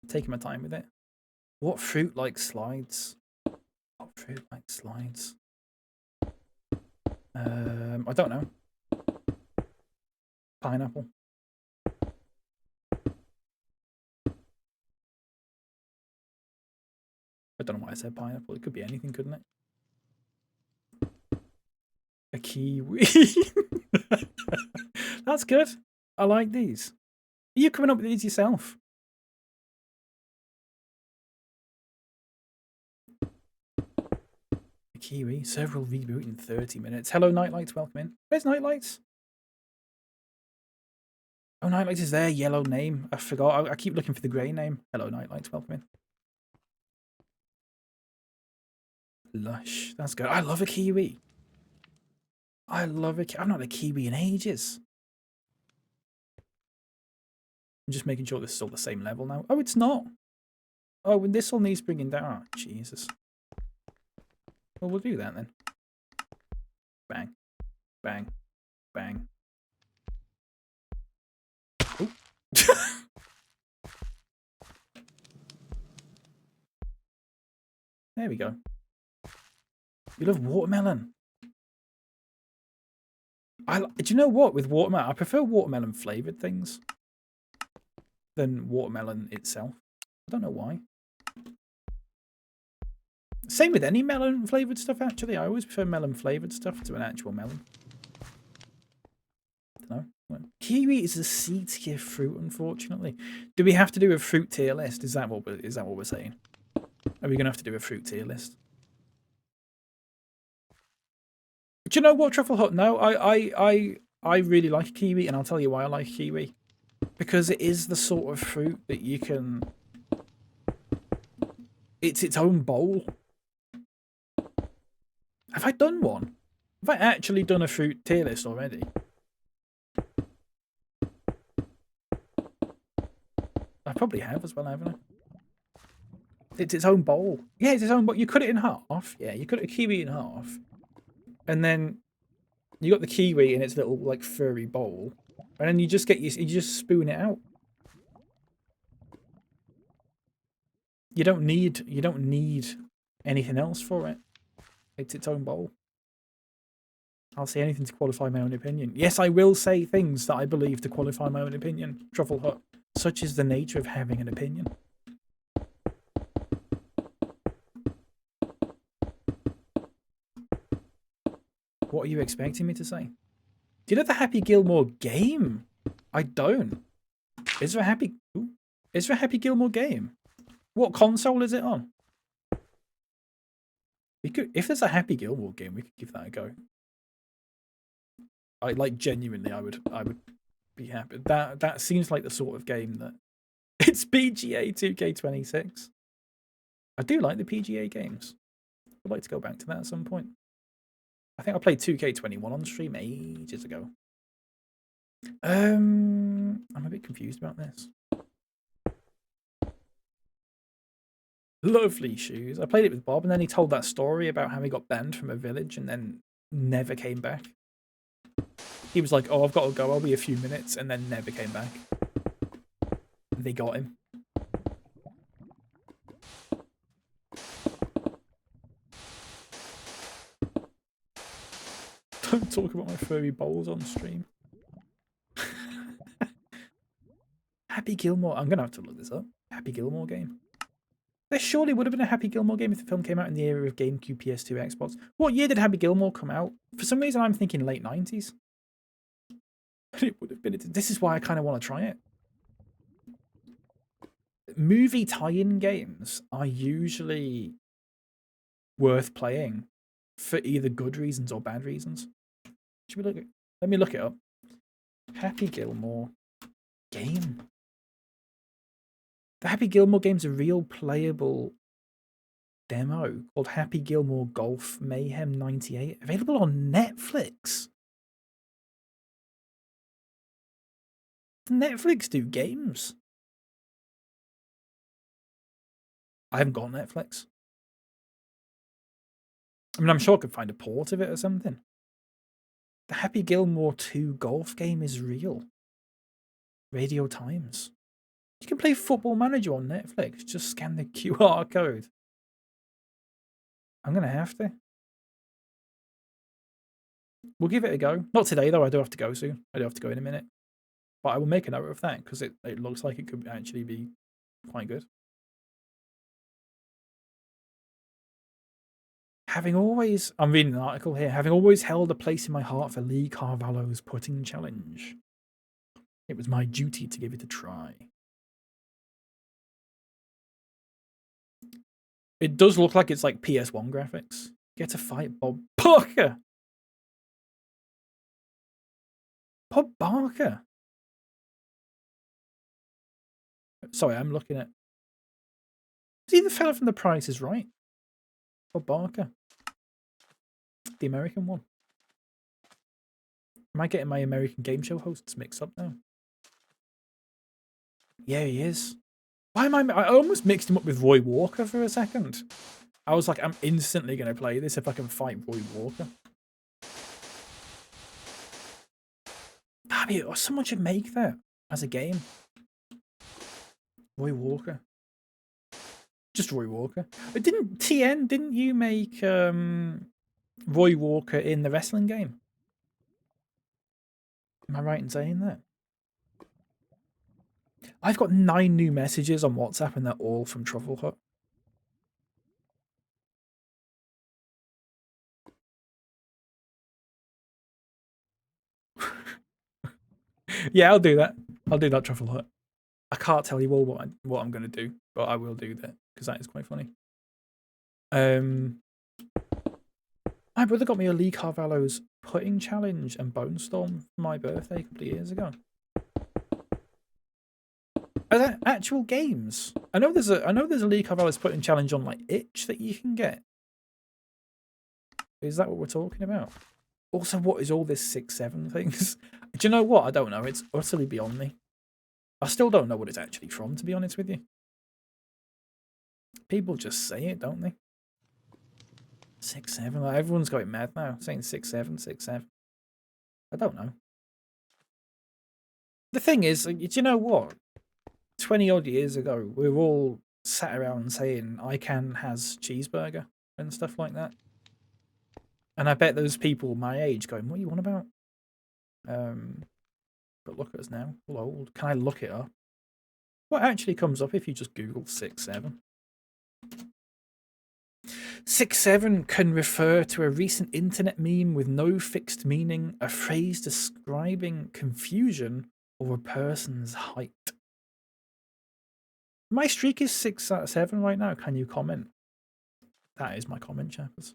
I'm taking my time with it. What fruit likes slides? What fruit likes slides? I don't know. Pineapple. I don't know why I said pineapple. It could be anything, couldn't it? A kiwi. That's good. I like these. Are you coming up with these yourself? Kiwi, server will reboot in 30 minutes. Hello, Nightlights, welcome in. Where's Nightlights? Oh, Nightlights is there, yellow name. I forgot. I keep looking for the grey name. Hello, Nightlights, welcome in. Lush, that's good. I love a Kiwi. I love a Kiwi. I've not had a Kiwi in ages. I'm just making sure this is all the same level now. Oh, it's not. Oh, and this all needs bringing down. Oh, Jesus. Well, we'll do that then. Bang. Bang. Bang. Oh. There we go. You love watermelon. Do you know what? With watermelon, I prefer watermelon flavoured things than watermelon itself. I don't know why. Same with any melon flavoured stuff, actually. I always prefer melon flavoured stuff to an actual melon. I don't know. Kiwi is a C tier fruit, unfortunately. Do we have to do a fruit tier list? Is that what we're saying? Are we gonna have to do a fruit tier list? Do you know what, Truffle Hut? No, I really like kiwi, and I'll tell you why I like kiwi. Because it is the sort of fruit that you can... It's its own bowl. Have I done one? Have I actually done a fruit tier list already? I probably have as well, haven't I? It's its own bowl. Yeah, it's its own bowl. You cut it in half. Yeah, you cut a kiwi in half. And then you got the kiwi in its little like furry bowl. And then you just spoon it out. You don't need anything else for it. It's its own bowl. I'll say anything to qualify my own opinion. Yes, I will say things that I believe to qualify my own opinion. Truffle Hut. Such is the nature of having an opinion. What are you expecting me to say? Do you know the Happy Gilmore game? I don't. Is there a Happy Gilmore game? What console is it on? If there's a Happy Gilmore game, we could give that a go. Genuinely, I would be happy. That seems like the sort of game that it's PGA 2K26. I do like the PGA games. I'd like to go back to that at some point. I think I played 2K21 on stream ages ago. I'm a bit confused about this. Lovely shoes. I played it with Bob, and then he told that story about how he got banned from a village and then never came back. He was like, "Oh, I've got to go. I'll be a few minutes," and then never came back. They got him. Don't talk about my furry bowls on stream. Happy Gilmore. I'm going to have to look this up. Happy Gilmore game. There surely would have been a Happy Gilmore game if the film came out in the era of GameCube, PS2, Xbox. What year did Happy Gilmore come out? For some reason, I'm thinking late 90s. It would have been. This is why I kind of want to try it. Movie tie-in games are usually worth playing for either good reasons or bad reasons. Should we look? Let me look it up. Happy Gilmore game. The Happy Gilmore game's a real playable demo called Happy Gilmore Golf Mayhem 98, available on Netflix. Does Netflix do games? I haven't got Netflix. I mean, I'm sure I could find a port of it or something. The Happy Gilmore 2 golf game is real. Radio Times. You can play Football Manager on Netflix. Just scan the QR code. I'm going to have to. We'll give it a go. Not today, though. I do have to go soon. I do have to go in a minute. But I will make a note of that because it looks like it could actually be quite good. I'm reading an article here, having always held a place in my heart for Lee Carvalho's putting challenge. It was my duty to give it a try. It does look like it's like PS1 graphics. Get to fight Bob Barker. Bob Barker. Sorry, I'm looking at. Is he the fella from The Price is Right? Bob Barker. The American one. Am I getting my American game show hosts mixed up now? Yeah, he is. Why am I almost mixed him up with Roy Walker for a second. I was like, I'm instantly going to play this if I can fight Roy Walker. Someone should make that as a game. Roy Walker. Just Roy Walker. But didn't you make Roy Walker in the wrestling game? Am I right in saying that? I've got 9 new messages on WhatsApp and they're all from Truffle Hut. Yeah, I'll do that. I'll do that, Truffle Hut. I can't tell you all what I'm going to do, but I will do that because that is quite funny. My brother got me a Lekar Vallows putting challenge and Bone Storm for my birthday a couple of years ago. Are there actual games? I know there's a Lekar Vallows putting challenge on like Itch that you can get. Is that what we're talking about? Also, what is all this 6-7 things? Do you know what? I don't know. It's utterly beyond me. I still don't know what it's actually from, to be honest with you. People just say it, don't they? 6-7. Like, everyone's going mad now, saying 6-7, 6-7. I don't know. The thing is, do you know what? 20 odd years ago, we were all sat around saying ICANN has cheeseburger and stuff like that. And I bet those people my age going, what are you on about? But look at us now, all old. Can I look it up? What actually comes up if you just Google 6-7? 6-7 can refer to a recent internet meme with no fixed meaning, a phrase describing confusion, or a person's height. My streak is 6 out of 7 right now. Can you comment? That is my comment, chappers.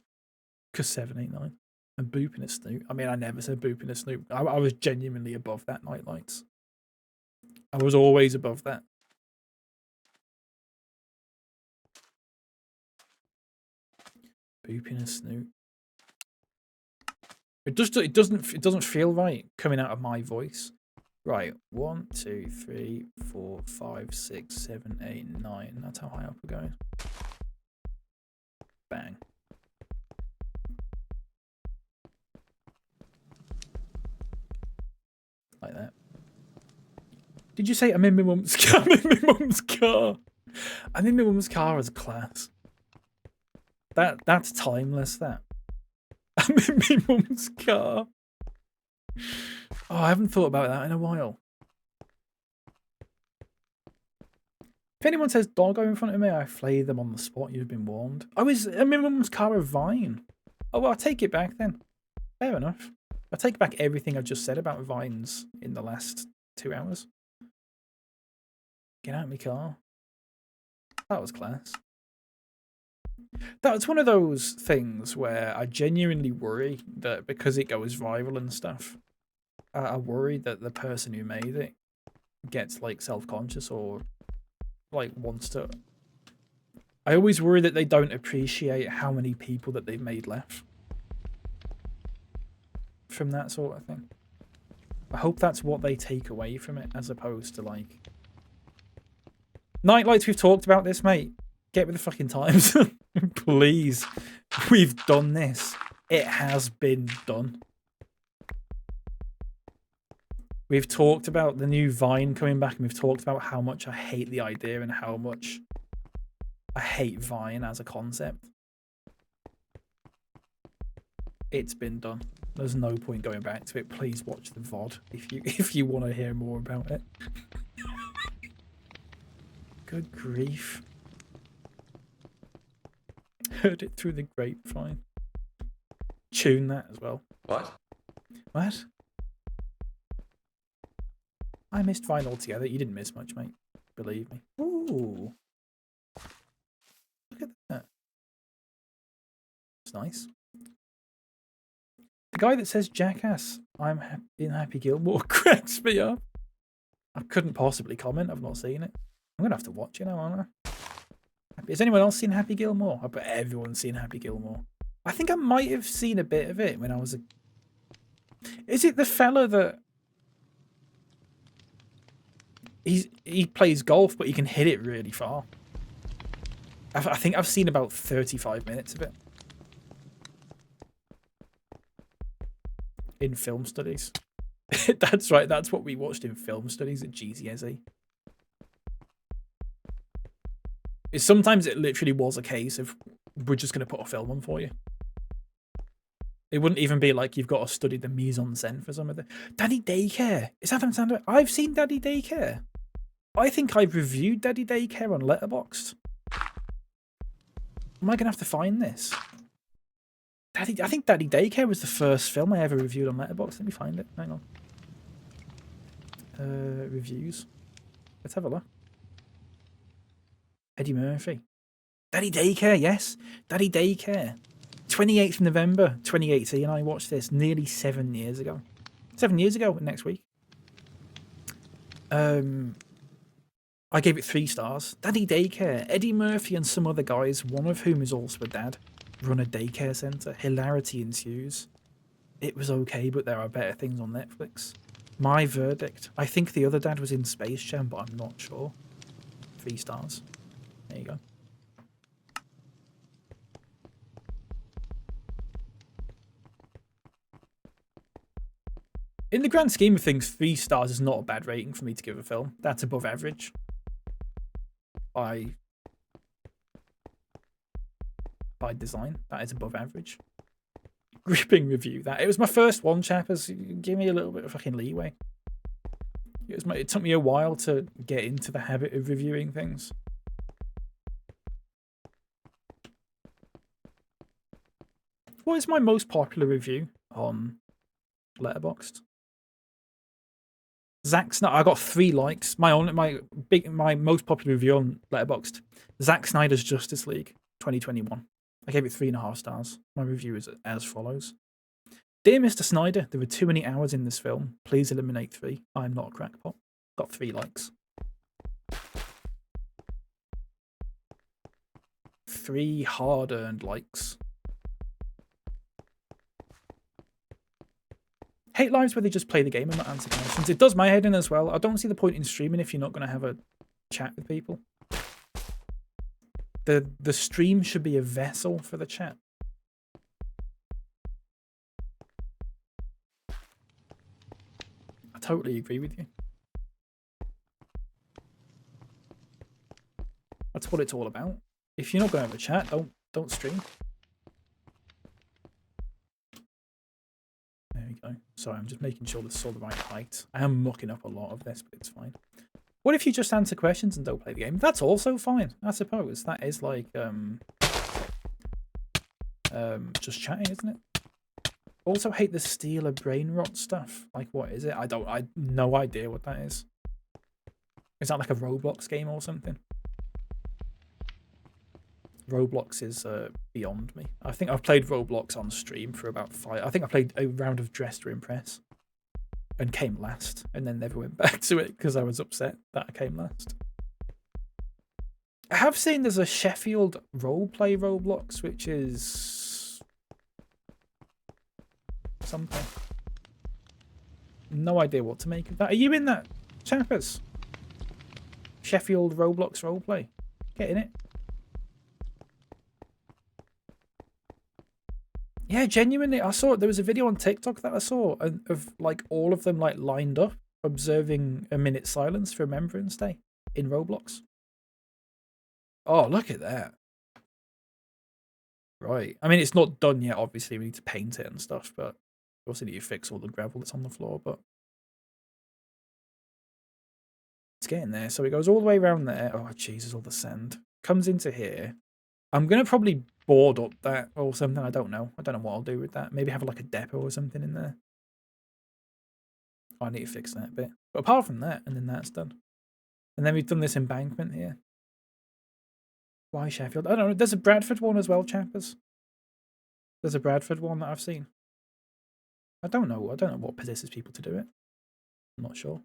Because 7, 8, 9. And boop in a snoot. I mean, I never said boop in a snoot. I was genuinely above that nightlights. I was always above that. Boop in a snoot. It doesn't feel right coming out of my voice. Right, 1, 2, 3, 4, 5, 6, 7, 8, 9. That's how high up we're going. Bang. Like that. Did you say I'm in my mum's car? I'm in my mum's car. I'm in my mum's car as a class. That's timeless, that. I'm in my mum's car. Oh, I haven't thought about that in a while. If anyone says doggo in front of me, I flay them on the spot. You've been warned. I'm in my mum's car of Vine. Oh, well, I'll take it back then. Fair enough. I'll take back everything I just said about Vines in the last 2 hours. Get out of my car. That was class. That's one of those things where I genuinely worry that because it goes viral and stuff, I worry that the person who made it gets like self-conscious or like wants to. I always worry that they don't appreciate how many people that they've made laugh from that sort of thing. I hope that's what they take away from it, as opposed to like Nightlights. We've talked about this, mate. Get with the fucking times. Please. We've done this. It has been done. We've talked about the new Vine coming back, and we've talked about how much I hate the idea and how much I hate Vine as a concept. It's been done. There's no point going back to it. Please watch the VOD if you want to hear more about it. Good grief. Heard it through the grapevine. Tune that as well. What? What? I missed Vine altogether. You didn't miss much, mate. Believe me. Ooh. Look at that. It's nice. The guy that says jackass, in Happy Gilmore cracks me up. I couldn't possibly comment. I've not seen it. I'm gonna have to watch it now, aren't I? Has anyone else seen Happy Gilmore? I bet everyone's seen Happy Gilmore. I think I might have seen a bit of it when I was a... Is it the fella that... He plays golf, but he can hit it really far. I think I've seen about 35 minutes of it. In film studies. That's right, that's what we watched in film studies at GCSE. Sometimes it literally was a case of, we're just going to put a film on for you. It wouldn't even be like you've got to study the mise en scène for some of the... Daddy Daycare! Is Adam Sandler? I've seen Daddy Daycare. I think I've reviewed Daddy Daycare on Letterboxd. Am I going to have to find this? I think Daddy Daycare was the first film I ever reviewed on Letterboxd. Let me find it. Hang on. Reviews. Let's have a look. Eddie Murphy. Daddy Daycare, yes. Daddy Daycare. 28th November 2018, I watched this nearly 7 years ago. 7 years ago next week. I gave it 3 stars. Daddy Daycare. Eddie Murphy and some other guys, one of whom is also a dad, run a daycare centre. Hilarity ensues. It was okay, but there are better things on Netflix. My verdict. I think the other dad was in Space Jam, but I'm not sure. 3 stars. There you go. In the grand scheme of things, 3 stars is not a bad rating for me to give a film. That's above average. By design, that is above average. Gripping review. That it was my first one, chappers. Give me a little bit of fucking leeway. It took me a while to get into the habit of reviewing things. What is my most popular review on Letterboxd? Zack Snyder. I got 3 likes. My most popular review on Letterboxd. Zack Snyder's Justice League 2021. I gave it 3.5 stars. My review is as follows. Dear Mr. Snyder, there were too many hours in this film. Please eliminate 3. I'm not a crackpot. Got 3 likes. 3 hard-earned likes. Hate lives where they just play the game and not answer questions. It does my head in as well. I don't see the point in streaming if you're not going to have a chat with people. The stream should be a vessel for the chat. I totally agree with you. That's what it's all about. If you're not going to have a chat, don't stream. There we go. Sorry, I'm just making sure this is all the right height. I am mucking up a lot of this, but it's fine. What if you just answer questions and don't play the game? That's also fine, I suppose. That is like just chatting, isn't it? Also hate the stealer brain rot stuff. Like, what is it? I no idea what that is. Is that like a Roblox game or something? Roblox is beyond me. I think I've played Roblox on stream for about 5. I think I played a round of Dress to Impress and came last, and then never went back to it because I was upset that I came last. I have seen there's a Sheffield roleplay Roblox, which is something. No idea what to make of that. Are you in that, chappers? Sheffield Roblox roleplay. Get in it. Yeah, genuinely, I saw it. There was a video on TikTok that I saw of like all of them like lined up, observing a minute's silence for Remembrance Day in Roblox. Oh, look at that. Right. I mean, it's not done yet, obviously. We need to paint it and stuff, but we also need to fix all the gravel that's on the floor, but it's getting there. So it goes all the way around there. Oh, Jesus, all the sand. Comes into here. I'm going to probably board up that or something. I don't know. I don't know what I'll do with that. Maybe have like a depot or something in there. Oh, I need to fix that bit. But apart from that, and then that's done. And then we've done this embankment here. Why Sheffield? I don't know. There's a Bradford one as well, chappers. There's a Bradford one that I've seen. I don't know what possesses people to do it. I'm not sure.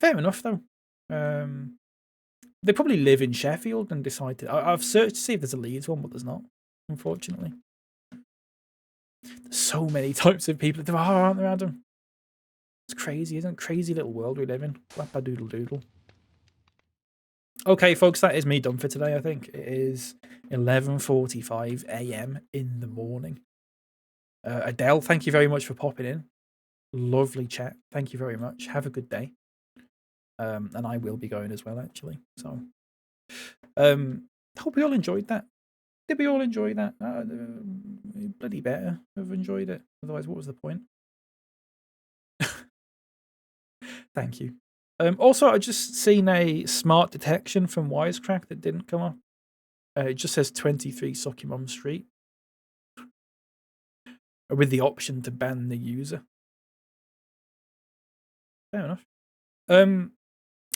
Fair enough, though. They probably live in Sheffield and decided. I've searched to see if there's a Leeds one, but there's not, unfortunately. There's so many types of people. There are, aren't there, Adam? It's crazy, isn't it? Crazy little world we live in. Wappadoodle doodle. Okay, folks, that is me done for today, I think. It is 11:45 a.m. in the morning. Adele, thank you very much for popping in. Lovely chat. Thank you very much. Have a good day. And I will be going as well, actually. So, hope we all enjoyed that. Did we all enjoy that? Bloody better have enjoyed it. Otherwise, what was the point? Thank you. Also, I just seen a smart detection from Wisecrack that didn't come up. It just says 23 Sucky Street. With the option to ban the user. Fair enough.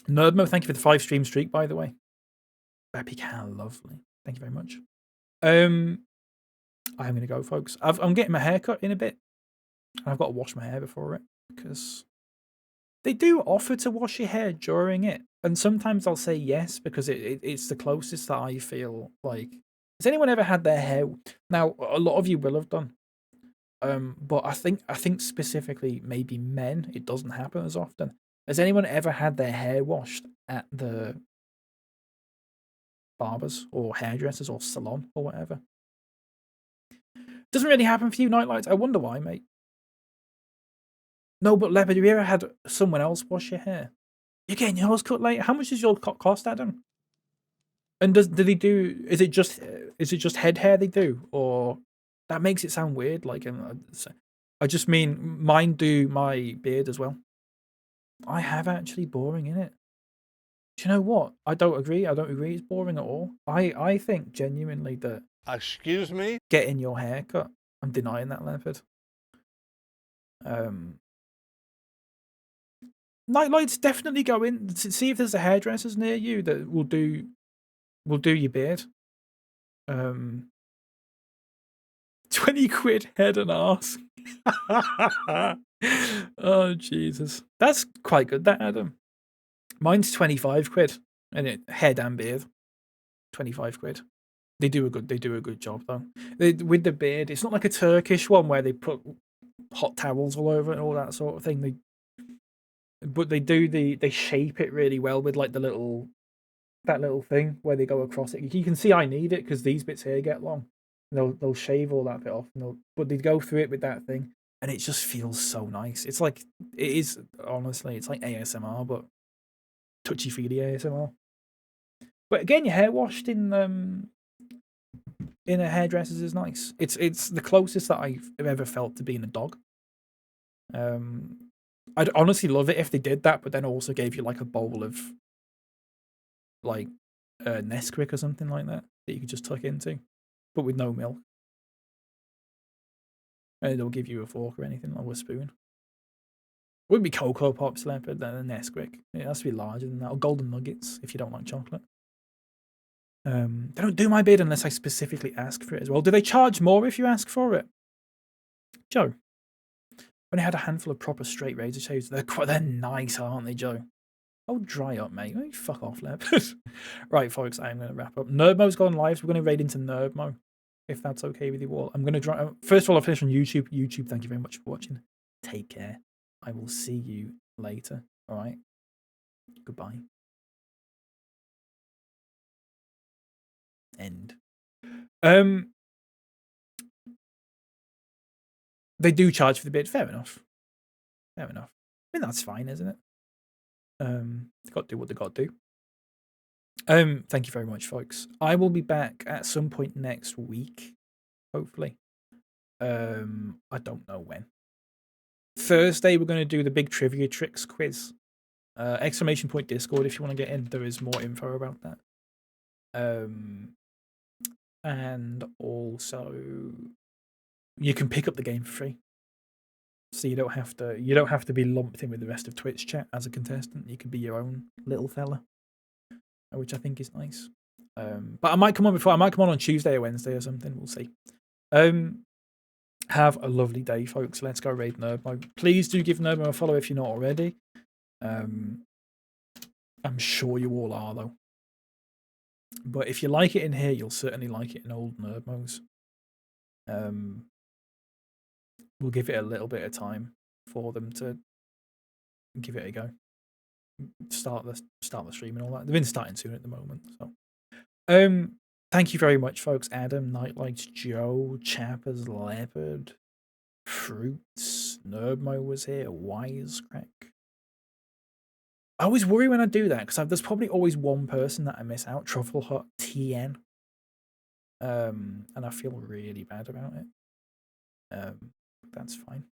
Nerdmo, thank you for the 5-stream streak, by the way. BapyCal, lovely. Thank you very much. I'm going to go, folks. I'm getting my hair cut in a bit. And I've got to wash my hair before it. Because they do offer to wash your hair during it. And sometimes I'll say yes, because it's the closest that I feel like. Has anyone ever had their hair? Now, a lot of you will have done. But I think specifically maybe men, it doesn't happen as often. Has anyone ever had their hair washed at the barbers or hairdressers or salon or whatever? Doesn't really happen for you, Nightlights. I wonder why, mate. No, but Leopard, have you ever had someone else wash your hair? You're getting yours cut later. How much does your cut cost, Adam? And do they do? Is it just head hair they do, or that makes it sound weird? Like, I just mean mine do my beard as well. I have actually boring in it. Do you know what? I don't agree. I don't agree. It's boring at all. I think genuinely that. Excuse me? Getting your hair cut. I'm denying that, Leopard. Nightlights, definitely go in to see if there's a hairdressers near you that will do your beard. 20 quid head and arse. Oh Jesus, that's quite good, that, Adam. Mine's 25 quid, and it head and beard. 25 quid. They do a good job though. With the beard, it's not like a Turkish one where they put hot towels all over it and all that sort of thing. But they shape it really well with like that little thing where they go across it. You can see I need it because these bits here get long. They'll shave all that bit off, but they go through it with that thing, and it just feels so nice. It's like it is honestly, it's like ASMR, but touchy feely ASMR. But again, your hair washed in a hairdresser's is nice. It's the closest that I've ever felt to being a dog. I'd honestly love it if they did that, but then also gave you like a bowl of like Nesquik or something like that you could just tuck into, but with no milk. And they'll give you a fork or anything, or a spoon. It wouldn't be Cocoa Pops, Leopard, than a Nesquik. It has to be larger than that, or Golden Nuggets if you don't like chocolate. They don't do my beard unless I specifically ask for it as well. Do they charge more if you ask for it? Joe, when I had a handful of proper straight razor shaves, they're nice, aren't they, Joe? Oh, dry up, mate. Oh, fuck off, Leopard. Right, folks, I'm going to wrap up. Nerdmo's gone live, so we're going to raid into Nerdmo, if that's okay with you all. I'm going to first of all, I'll finish on YouTube. YouTube, thank you very much for watching. Take care. I will see you later. All right? Goodbye. End. They do charge for the bid. Fair enough. Fair enough. I mean, that's fine, isn't it? They got to do what they got to do. Thank you very much, folks. I will be back at some point next week, hopefully. I don't know when. Thursday, we're going to do the big trivia tricks quiz. Exclamation point Discord if you want to get in. There is more info about that. And also, you can pick up the game for free. So you don't have to be lumped in with the rest of Twitch chat as a contestant. You can be your own little fella, which I think is nice. But I might come on on Tuesday or Wednesday or something. We'll see. Have a lovely day, folks. Let's go raid Nerdmo. Please do give Nerdmo a follow if you're not already. I'm sure you all are, though. But if you like it in here, you'll certainly like it in old Nerdmos. We'll give it a little bit of time for them to give it a go. Start the stream and all that. They've been starting soon at the moment. So, thank you very much, folks. Adam, Nightlights, Joe, Chappers, Leopard, Fruits, Nerdmo was here, Wisecrack. I always worry when I do that because there's probably always one person that I miss out. Truffle Hut TN. And I feel really bad about it. That's fine.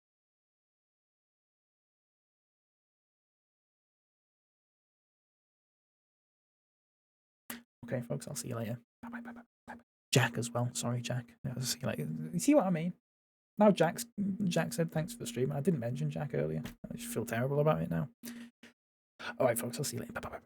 Okay, folks, I'll see you later. Bye bye. Jack as well. Sorry, Jack. Yeah, I'll see you later. You see what I mean? Now Jack said thanks for the stream. I didn't mention Jack earlier. I just feel terrible about it now. All right, folks, I'll see you later. Bye bye.